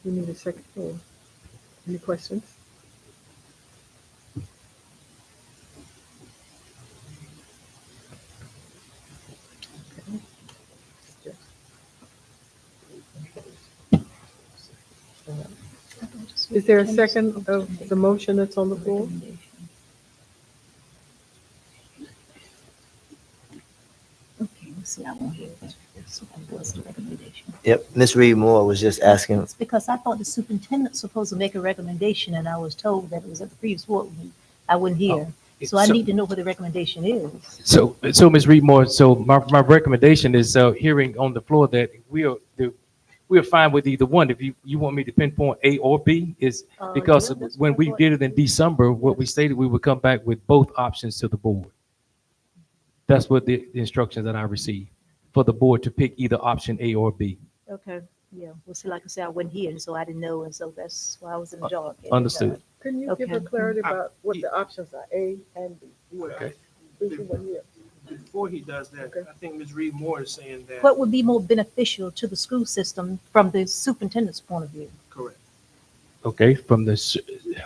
You need a second or any questions? Is there a second of the motion that's on the floor? Okay, let's see, I won't hear it. So what's the recommendation? yep, Ms. Reed Moore was just asking, It's because I thought the superintendent's supposed to make a recommendation, and I was told that it was at the previous board meeting. I wouldn't hear. So I need to know what the recommendation is. So Ms. Reed Moore, so my recommendation is hearing on the floor that we're fine with either one. If you want me to pinpoint A or B, is because Yeah, that's when we what- did it in December, what we stated, we would come back with both options to the board. That's what the instructions that I received, for the board to pick either option A or B. Okay, yeah. Well, see, like I said, I wasn't here, and so I didn't know, and so that's why I was in the dark. at the Understood. time. Can you give her Okay. clarity about what the options are, A and B? Okay. Please, you weren't here. Before he does that, Okay. I think Ms. Reed Moore is saying that. What would be more beneficial to the school system from the superintendent's point of view? Correct. Okay, from the,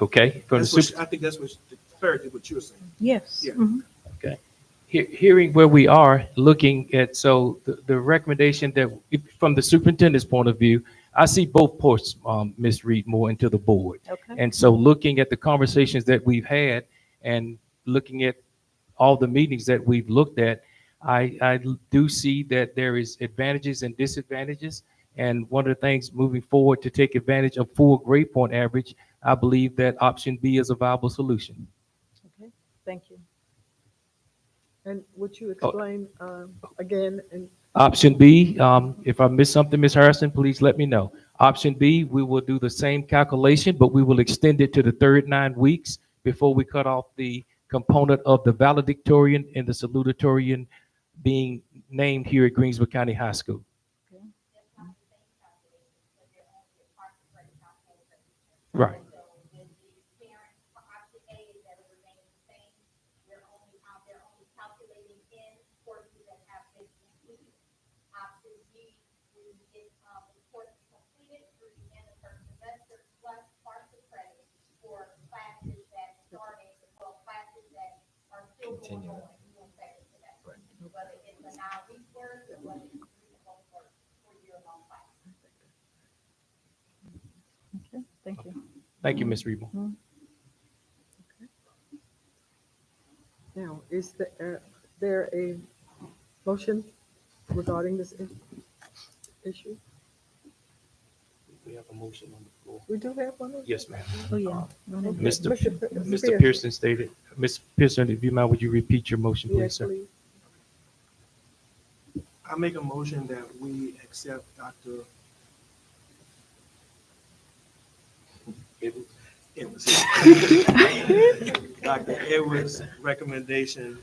okay, from the That's what, super. I think that's what, the clarity what you're saying. Yes. Yeah. Mhm. Okay. Hearing where we are, looking at, so the recommendation that, from the superintendent's point of view, I see both ports, Ms. Reed Moore, into the board. Okay. And so looking at the conversations that we've had and looking at all the meetings that we've looked at, I do see that there is advantages and disadvantages. And one of the things moving forward to take advantage of full grade point average, I believe that option B is a viable solution. Okay. Thank you. And would you explain again? And Option B, if I missed something, Ms. Harrison, please let me know. Option B, we will do the same calculation, but we will extend it to the third 9 weeks before we cut off the component of the valedictorian and the salutatorian being named here at Greensville County High School. Right. Continuing. Okay. Thank you. Thank you, Ms. Reed. now, is there a motion regarding this issue? We have a motion on the floor. We do have one? Yes, ma'am. Oh, yeah. Okay. Mr. Pearson stated, Ms. Pearson, if you mind, would you repeat your motion, please, Yes, sir? please. I make a motion that we accept Dr. Edwards. Dr. Edwards' recommendation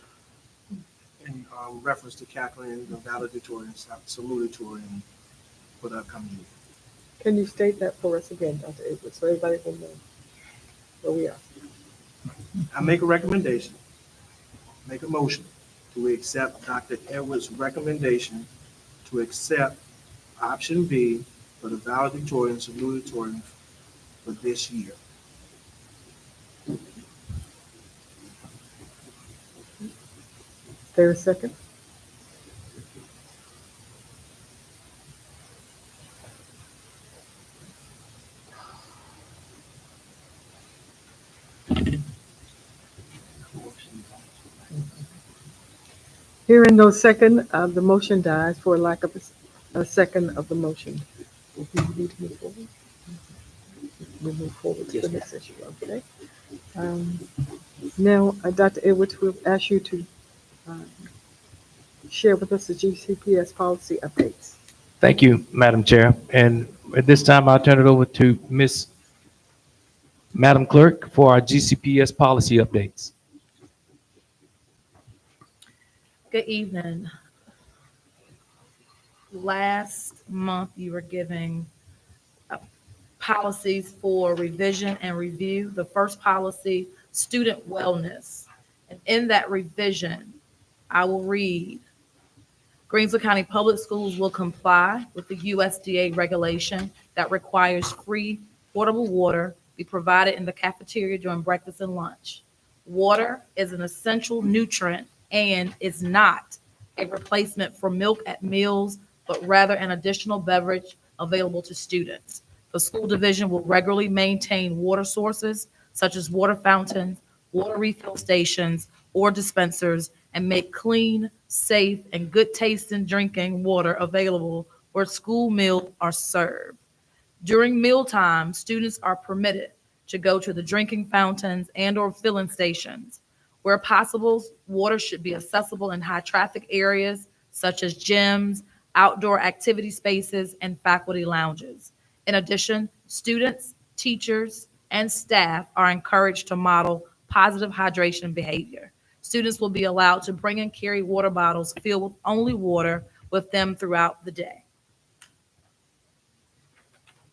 in reference to calculating the valedictorian, salutatorian for the upcoming year. Can you state that for us again, Dr. Edwards, so everybody will know where we are? I make a recommendation, make a motion to accept Dr. Edwards' recommendation to accept option B for the valedictorian, salutatorian for this year. There a second? Hearing no second, the motion dies for lack of a second of the motion. We need to move forward. We move forward to the next issue, okay? Now, Dr. Edwards, we'll ask you to share with us the GCPS policy updates. Thank you, Madam Chair. And at this time, I'll turn it over to Madam Clerk for our GCPS policy updates. Good evening. Last month, you were giving policies for revision and review. The first policy, student wellness. And in that revision, I will read, Greensville County Public Schools will comply with the USDA regulation that requires free portable water be provided in the cafeteria during breakfast and lunch. Water is an essential nutrient and is not a replacement for milk at meals, but rather an additional beverage available to students. The school division will regularly maintain water sources such as water fountains, water refill stations, or dispensers, and make clean, safe, and good tasting drinking water available where school meals are served. During mealtime, students are permitted to go to the drinking fountains and/or filling stations. Where possible, water should be accessible in high traffic areas such as gyms, outdoor activity spaces, and faculty lounges. In addition, students, teachers, and staff are encouraged to model positive hydration behavior. Students will be allowed to bring and carry water bottles filled with only water with them throughout the day.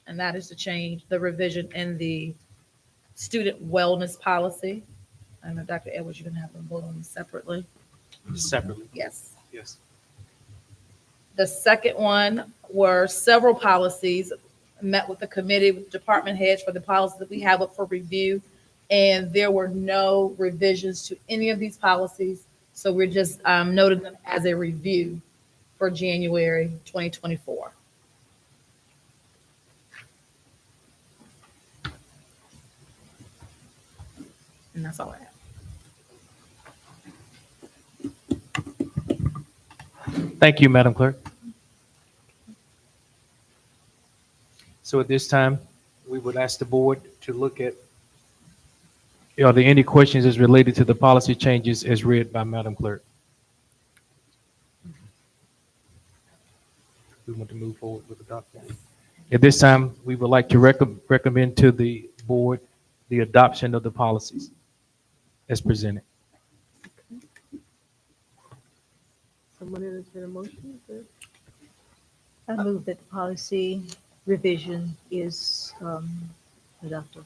And that is to change the revision in the student wellness policy. I know, Dr. Edwards, you're gonna have them vote on these separately. Separately. Yes. Yes. The second one were several policies, met with the committee, with department heads for the policies that we have up for review. And there were no revisions to any of these policies. So we're just noting them as a review for January 2024. And that's all I have. Thank you, Madam Clerk. So at this time, we would ask the board to look at, are there any questions as related to the policy changes as read by Madam Clerk? We want to move forward with the document. At this time, we would like to recommend to the board the adoption of the policies as presented. Someone entertain a motion? I move that the policy revision is adopted.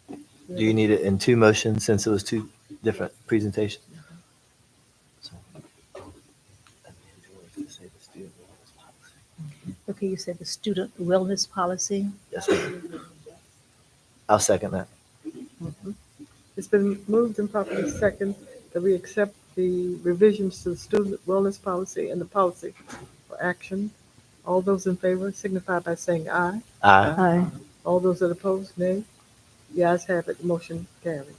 Do you need it in two motions since it was two different presentations? Okay, you said the student wellness policy. Yes, ma'am. I'll second that. It's been moved and properly second that we accept the revisions to the student wellness policy and the policy for action. All those in favor signify by saying aye. Aye. Aye. All those that oppose, nay. The ayes have it, motion carried.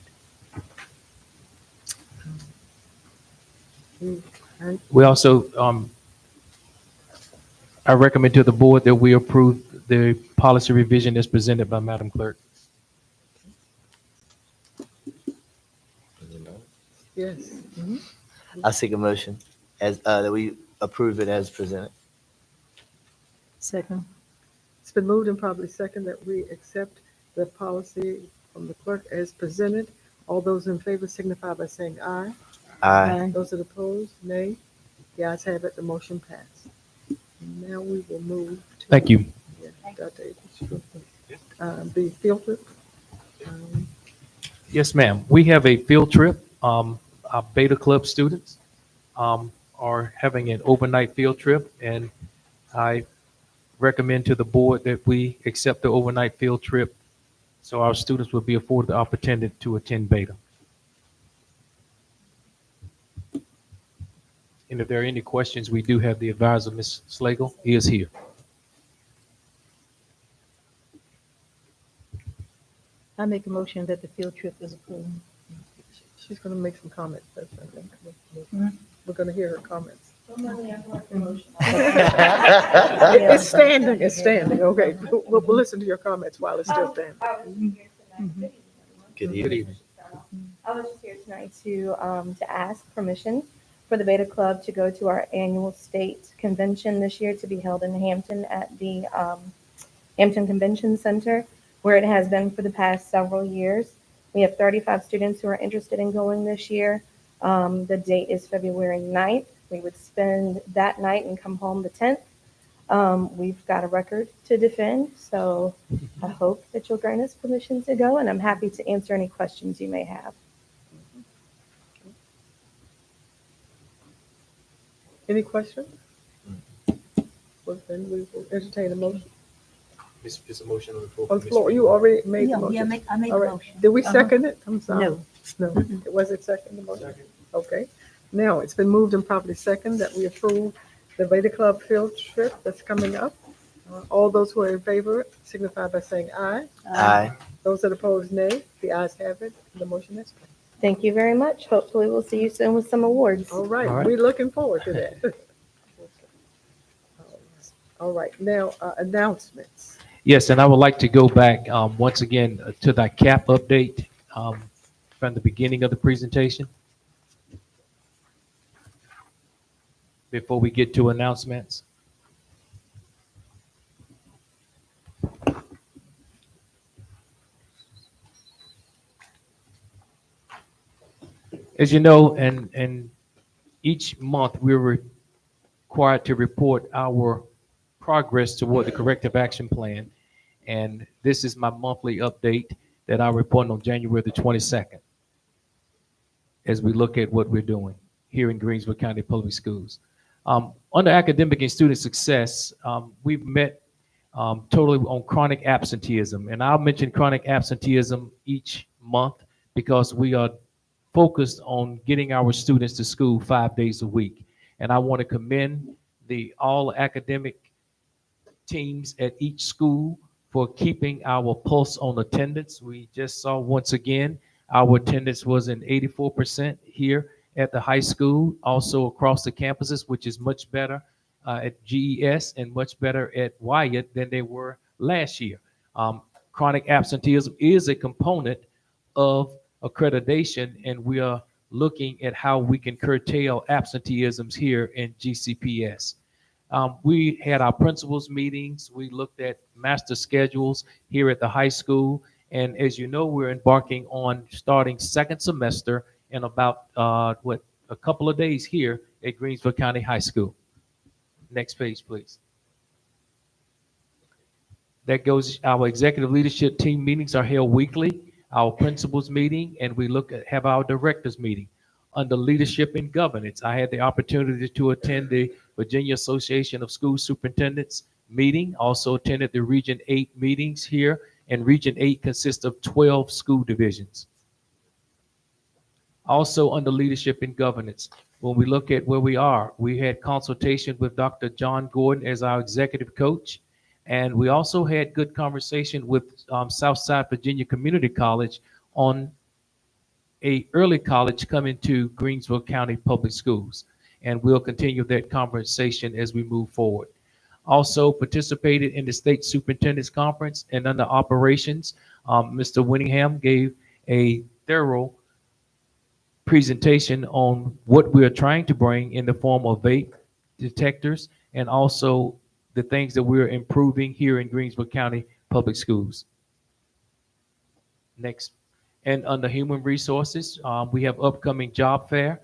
And We also, I recommend to the board that we approve the policy revision as presented by Madam Clerk. yes, I'll seek a motion as, that we approve it as presented. Second. it's been moved and properly second that we accept the policy from the clerk as presented. All those in favor signify by saying aye. Aye. Those that oppose, nay. The ayes have it, the motion passed. Now we will move to. Thank you. Yeah, Dr. Akins, the field trip. Yes, ma'am. We have a field trip. Our Beta Club students are having an overnight field trip, and I recommend to the board that we accept the overnight field trip so our students will be afforded the opportunity to attend Beta. And if there are any questions, we do have the advisor, Ms. Slagle. He is here. I make a motion that the field trip is approved. She's going to make some comments. That's, I think. We're going to hear her comments. It's standing, it's standing. Okay, we'll listen to your comments while it's still standing. Good evening. I was just here tonight to ask permission for the Beta Club to go to our annual state convention this year to be held in Hampton at the Hampton Convention Center, where it has been for the past several years. We have 35 students who are interested in going this year. The date is February 9th. We would spend that night and come home the 10th. We've got a record to defend, so I hope that you'll grant us permission to go, and I'm happy to answer any questions you may have. Any questions? Well, then we will entertain a motion. It's a motion on the floor. On the floor, you already made the motion. I made All the right. motion. Did we second it? I'm sorry. No. No, it wasn't second, the motion? Okay. Now, it's been moved and properly second that we approve the Beta Club field trip that's coming up. All those who are in favor signify by saying aye. Aye. Those that oppose, nay. The ayes have it, the motion is passed. Thank you very much. Hopefully, we'll see you soon with some awards. All right, All right. we're looking forward to that. All right, now, announcements. Yes, and I would like to go back once again to that CAP update from the beginning of the presentation. before we get to announcements? As you know, and each month we're required to report our progress toward the corrective action plan. And this is my monthly update that I report on January the 22nd as we look at what we're doing here in Greensville County Public Schools. Under academic and student success, we've met totally on chronic absenteeism. And I'll mention chronic absenteeism each month because we are focused on getting our students to school 5 days a week. And I want to commend the all academic teams at each school for keeping our pulse on attendance. We just saw once again, our attendance was in 84% here at the high school, also across the campuses, which is much better at GES and much better at Wyatt than they were last year. Chronic absenteeism is a component of accreditation, and we are looking at how we can curtail absenteeisms here in GCPS. We had our principals meetings. We looked at master schedules here at the high school. And as you know, we're embarking on starting second semester in about, a couple of days here at Greensville County High School. Next page, please. That goes, our executive leadership team meetings are held weekly, our principals meeting, and we have our directors meeting. Under leadership and governance, I had the opportunity to attend the Virginia Association of School Superintendents meeting, also attended the Region 8 meetings here, and Region 8 consists of 12 school divisions. Also under leadership and governance, when we look at where we are, we had consultation with Dr. John Gordon as our executive coach, and we also had good conversation with Southside Virginia Community College on a early college coming to Greensville County Public Schools. And we'll continue that conversation as we move forward. Also participated in the State Superintendent's Conference, and under operations, Mr. Winningham gave a thorough presentation on what we are trying to bring in the form of vape detectors and also the things that we're improving here in Greensville County Public Schools. Next. And under human resources, we have upcoming job fair.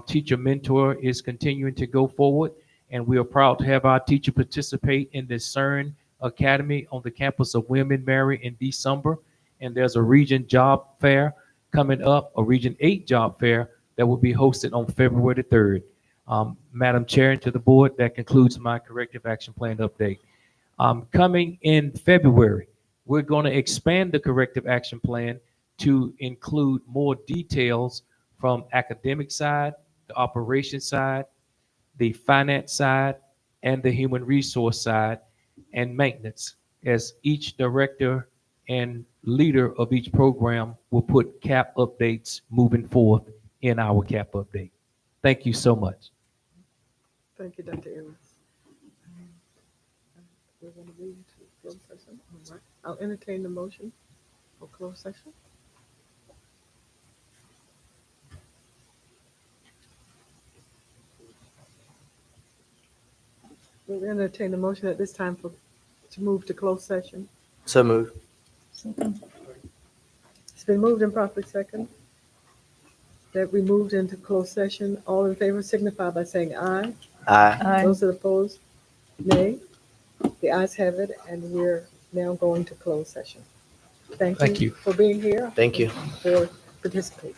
Teacher mentor is continuing to go forward, and we are proud to have our teacher participate in the CERN Academy on the campus of William and Mary in December. And there's a region job fair coming up, a Region 8 job fair that will be hosted on February the 3rd. Madam Chair, and to the board, that concludes my corrective action plan update. Coming in February, we're going to expand the corrective action plan to include more details from academic side, the operations side, the finance side, and the human resource side, and maintenance, as each director and leader of each program will put CAP updates moving forth in our CAP update. Thank you so much. Thank you, Dr. Amos. We're going to move to closed session. All right. I'll entertain the motion for closed session. We'll entertain the motion at this time to move to closed session. So move. It's been moved and properly second that we moved into closed session. All in favor signify by saying aye. Aye. Those that oppose, nay. The ayes have it, and we're now going to closed session. Thank you for being here. Thank you. For participating.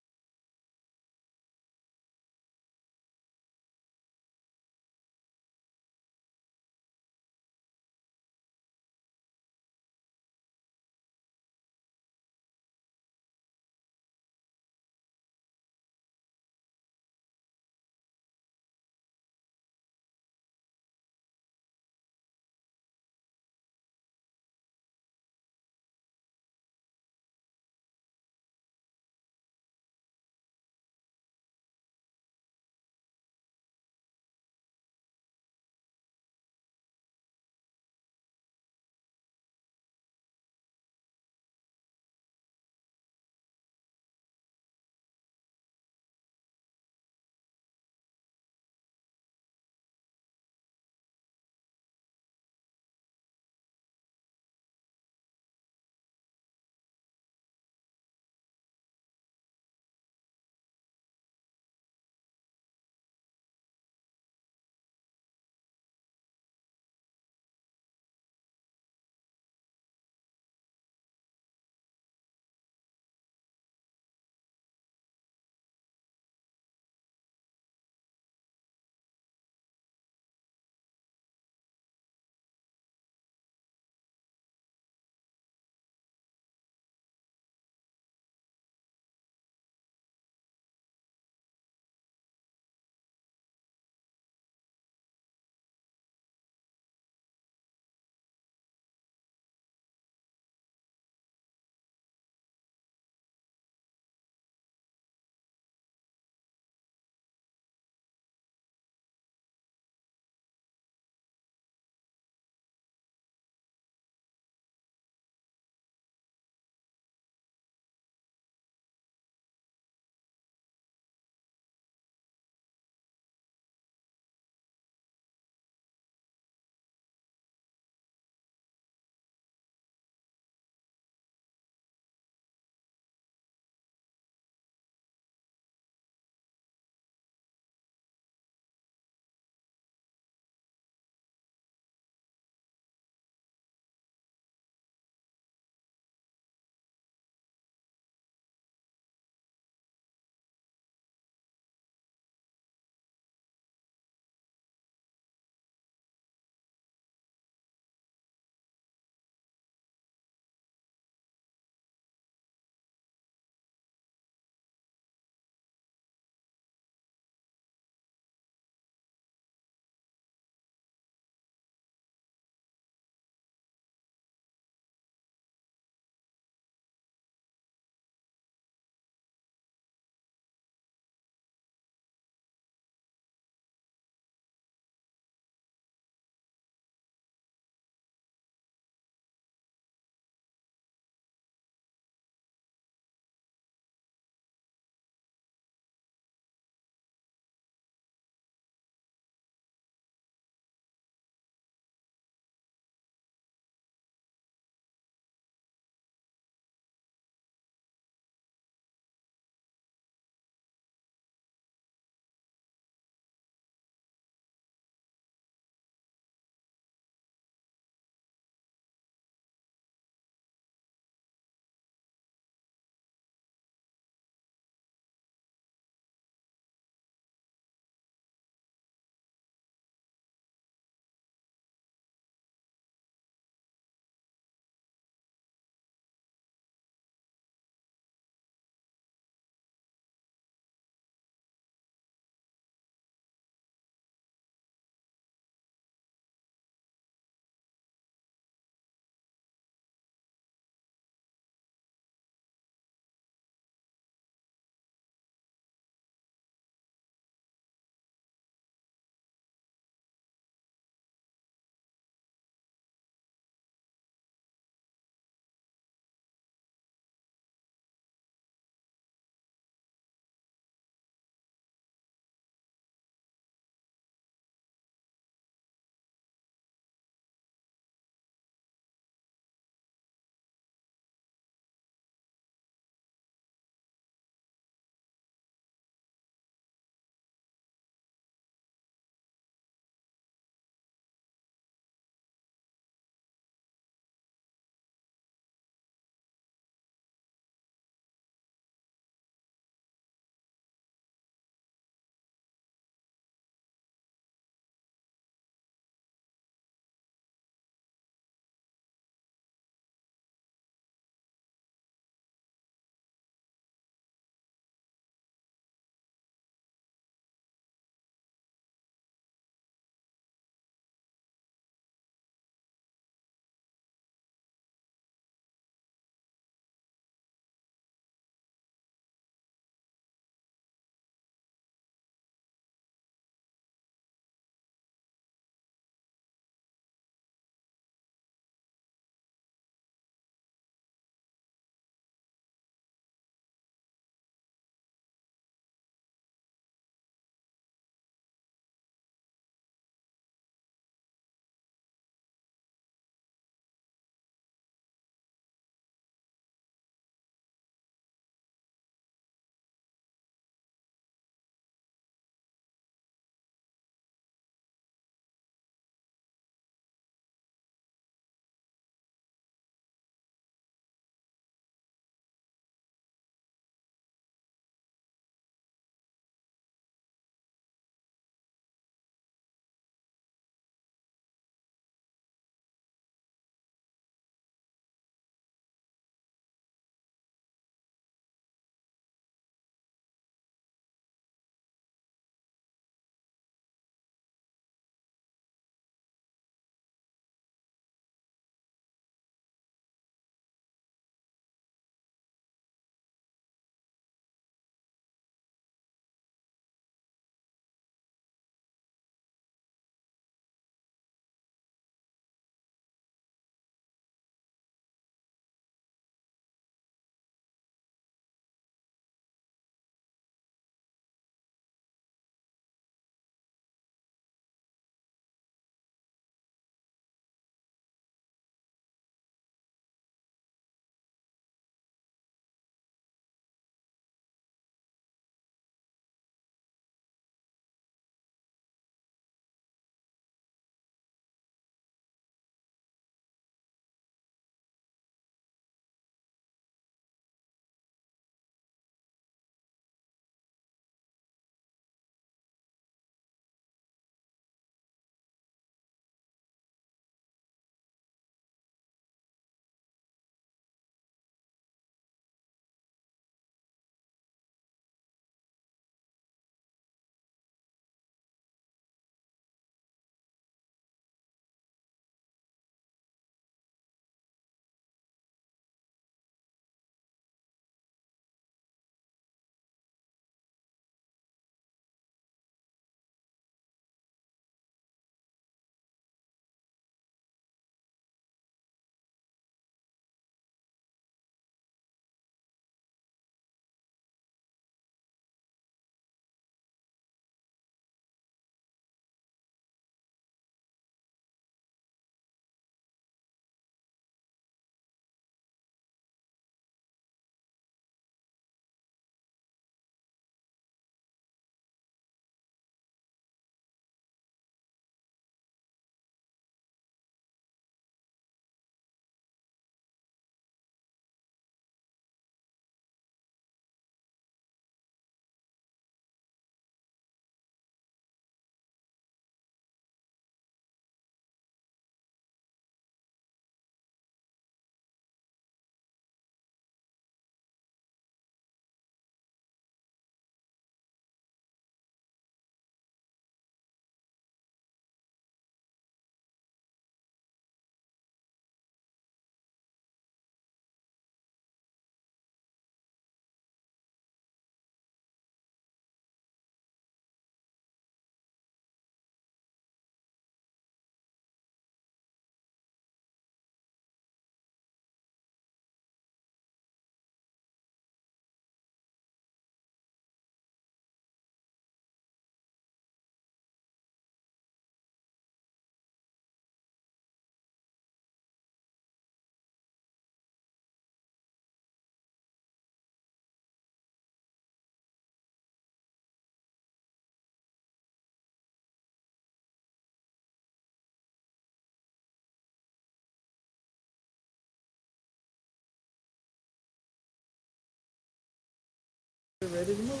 We're ready to move.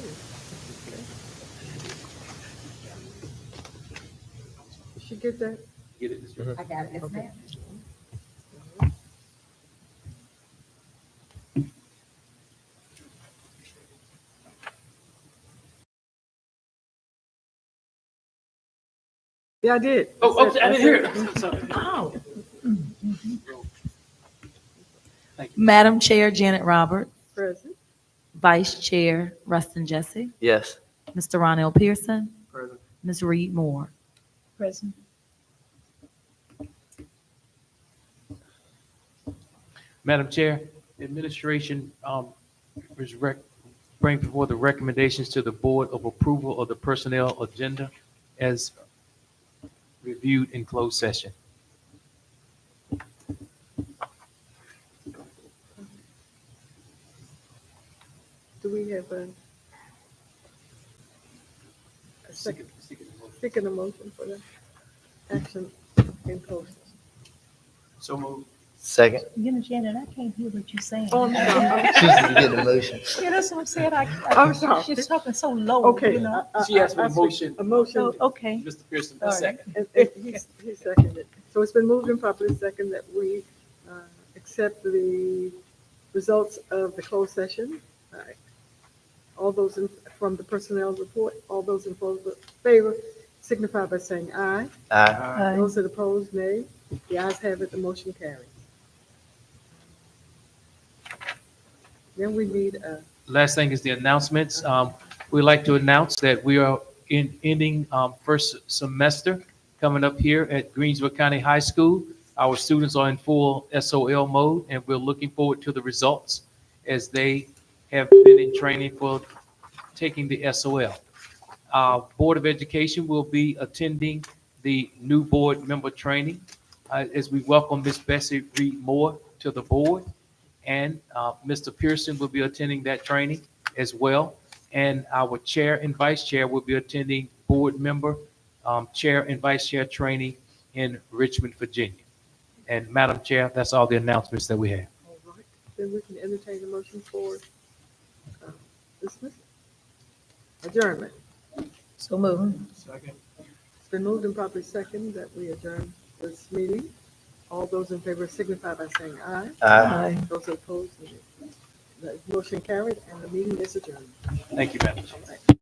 Did she get that? Get it, Mr. I got it, yes, ma'am. Yeah, I did. Oh, said- I didn't hear said- it. Sorry. Oh. Thank you. Madam Chair Janet Robert, Present. Vice Chair Rustin Jesse, Yes. Mr. Ronell Pearson, Present. Ms. Reed Moore. Present. Madam Chair, administration bring before the recommendations to the board of approval of the personnel agenda as reviewed in closed session. Do we have a second, second motion for the action in closed session? So moved. Second. You know, Janet, I can't hear what you're saying. Oh, I'm sorry. She's getting emotion. Yeah, that's what I'm saying. I'm sorry. She's talking so low, Okay. you know. She asked for a I- I- motion. A motion. So, okay. Mr. Pearson, All a right. second. And he seconded. So it's been moved and properly second that we accept the results of the closed session. All right. All those from the personnel report, all those in favor signify by saying aye. Aye. Those that oppose, nay. The ayes have it, the motion carries. Then we need a, Last thing is the announcements. We'd like to announce that we are ending first semester coming up here at Greensville County High School. Our students are in full SOL mode, and we're looking forward to the results as they have been in training for taking the SOL. Board of Education will be attending the new board member training as we welcome Ms. Bessie Reed Moore to the board. And Mr. Pearson will be attending that training as well. And our chair and vice chair will be attending board member, chair and vice chair training in Richmond, Virginia. And Madam Chair, that's all the announcements that we have. all right, then we can entertain a motion for dismissal. Adjournment. So moved. Second. It's been moved and properly second that we adjourn this meeting. All those in favor signify by saying aye. Aye. Those opposed, nay. The motion carried and the meeting is adjourned. Thank you, Madam Chair. All right.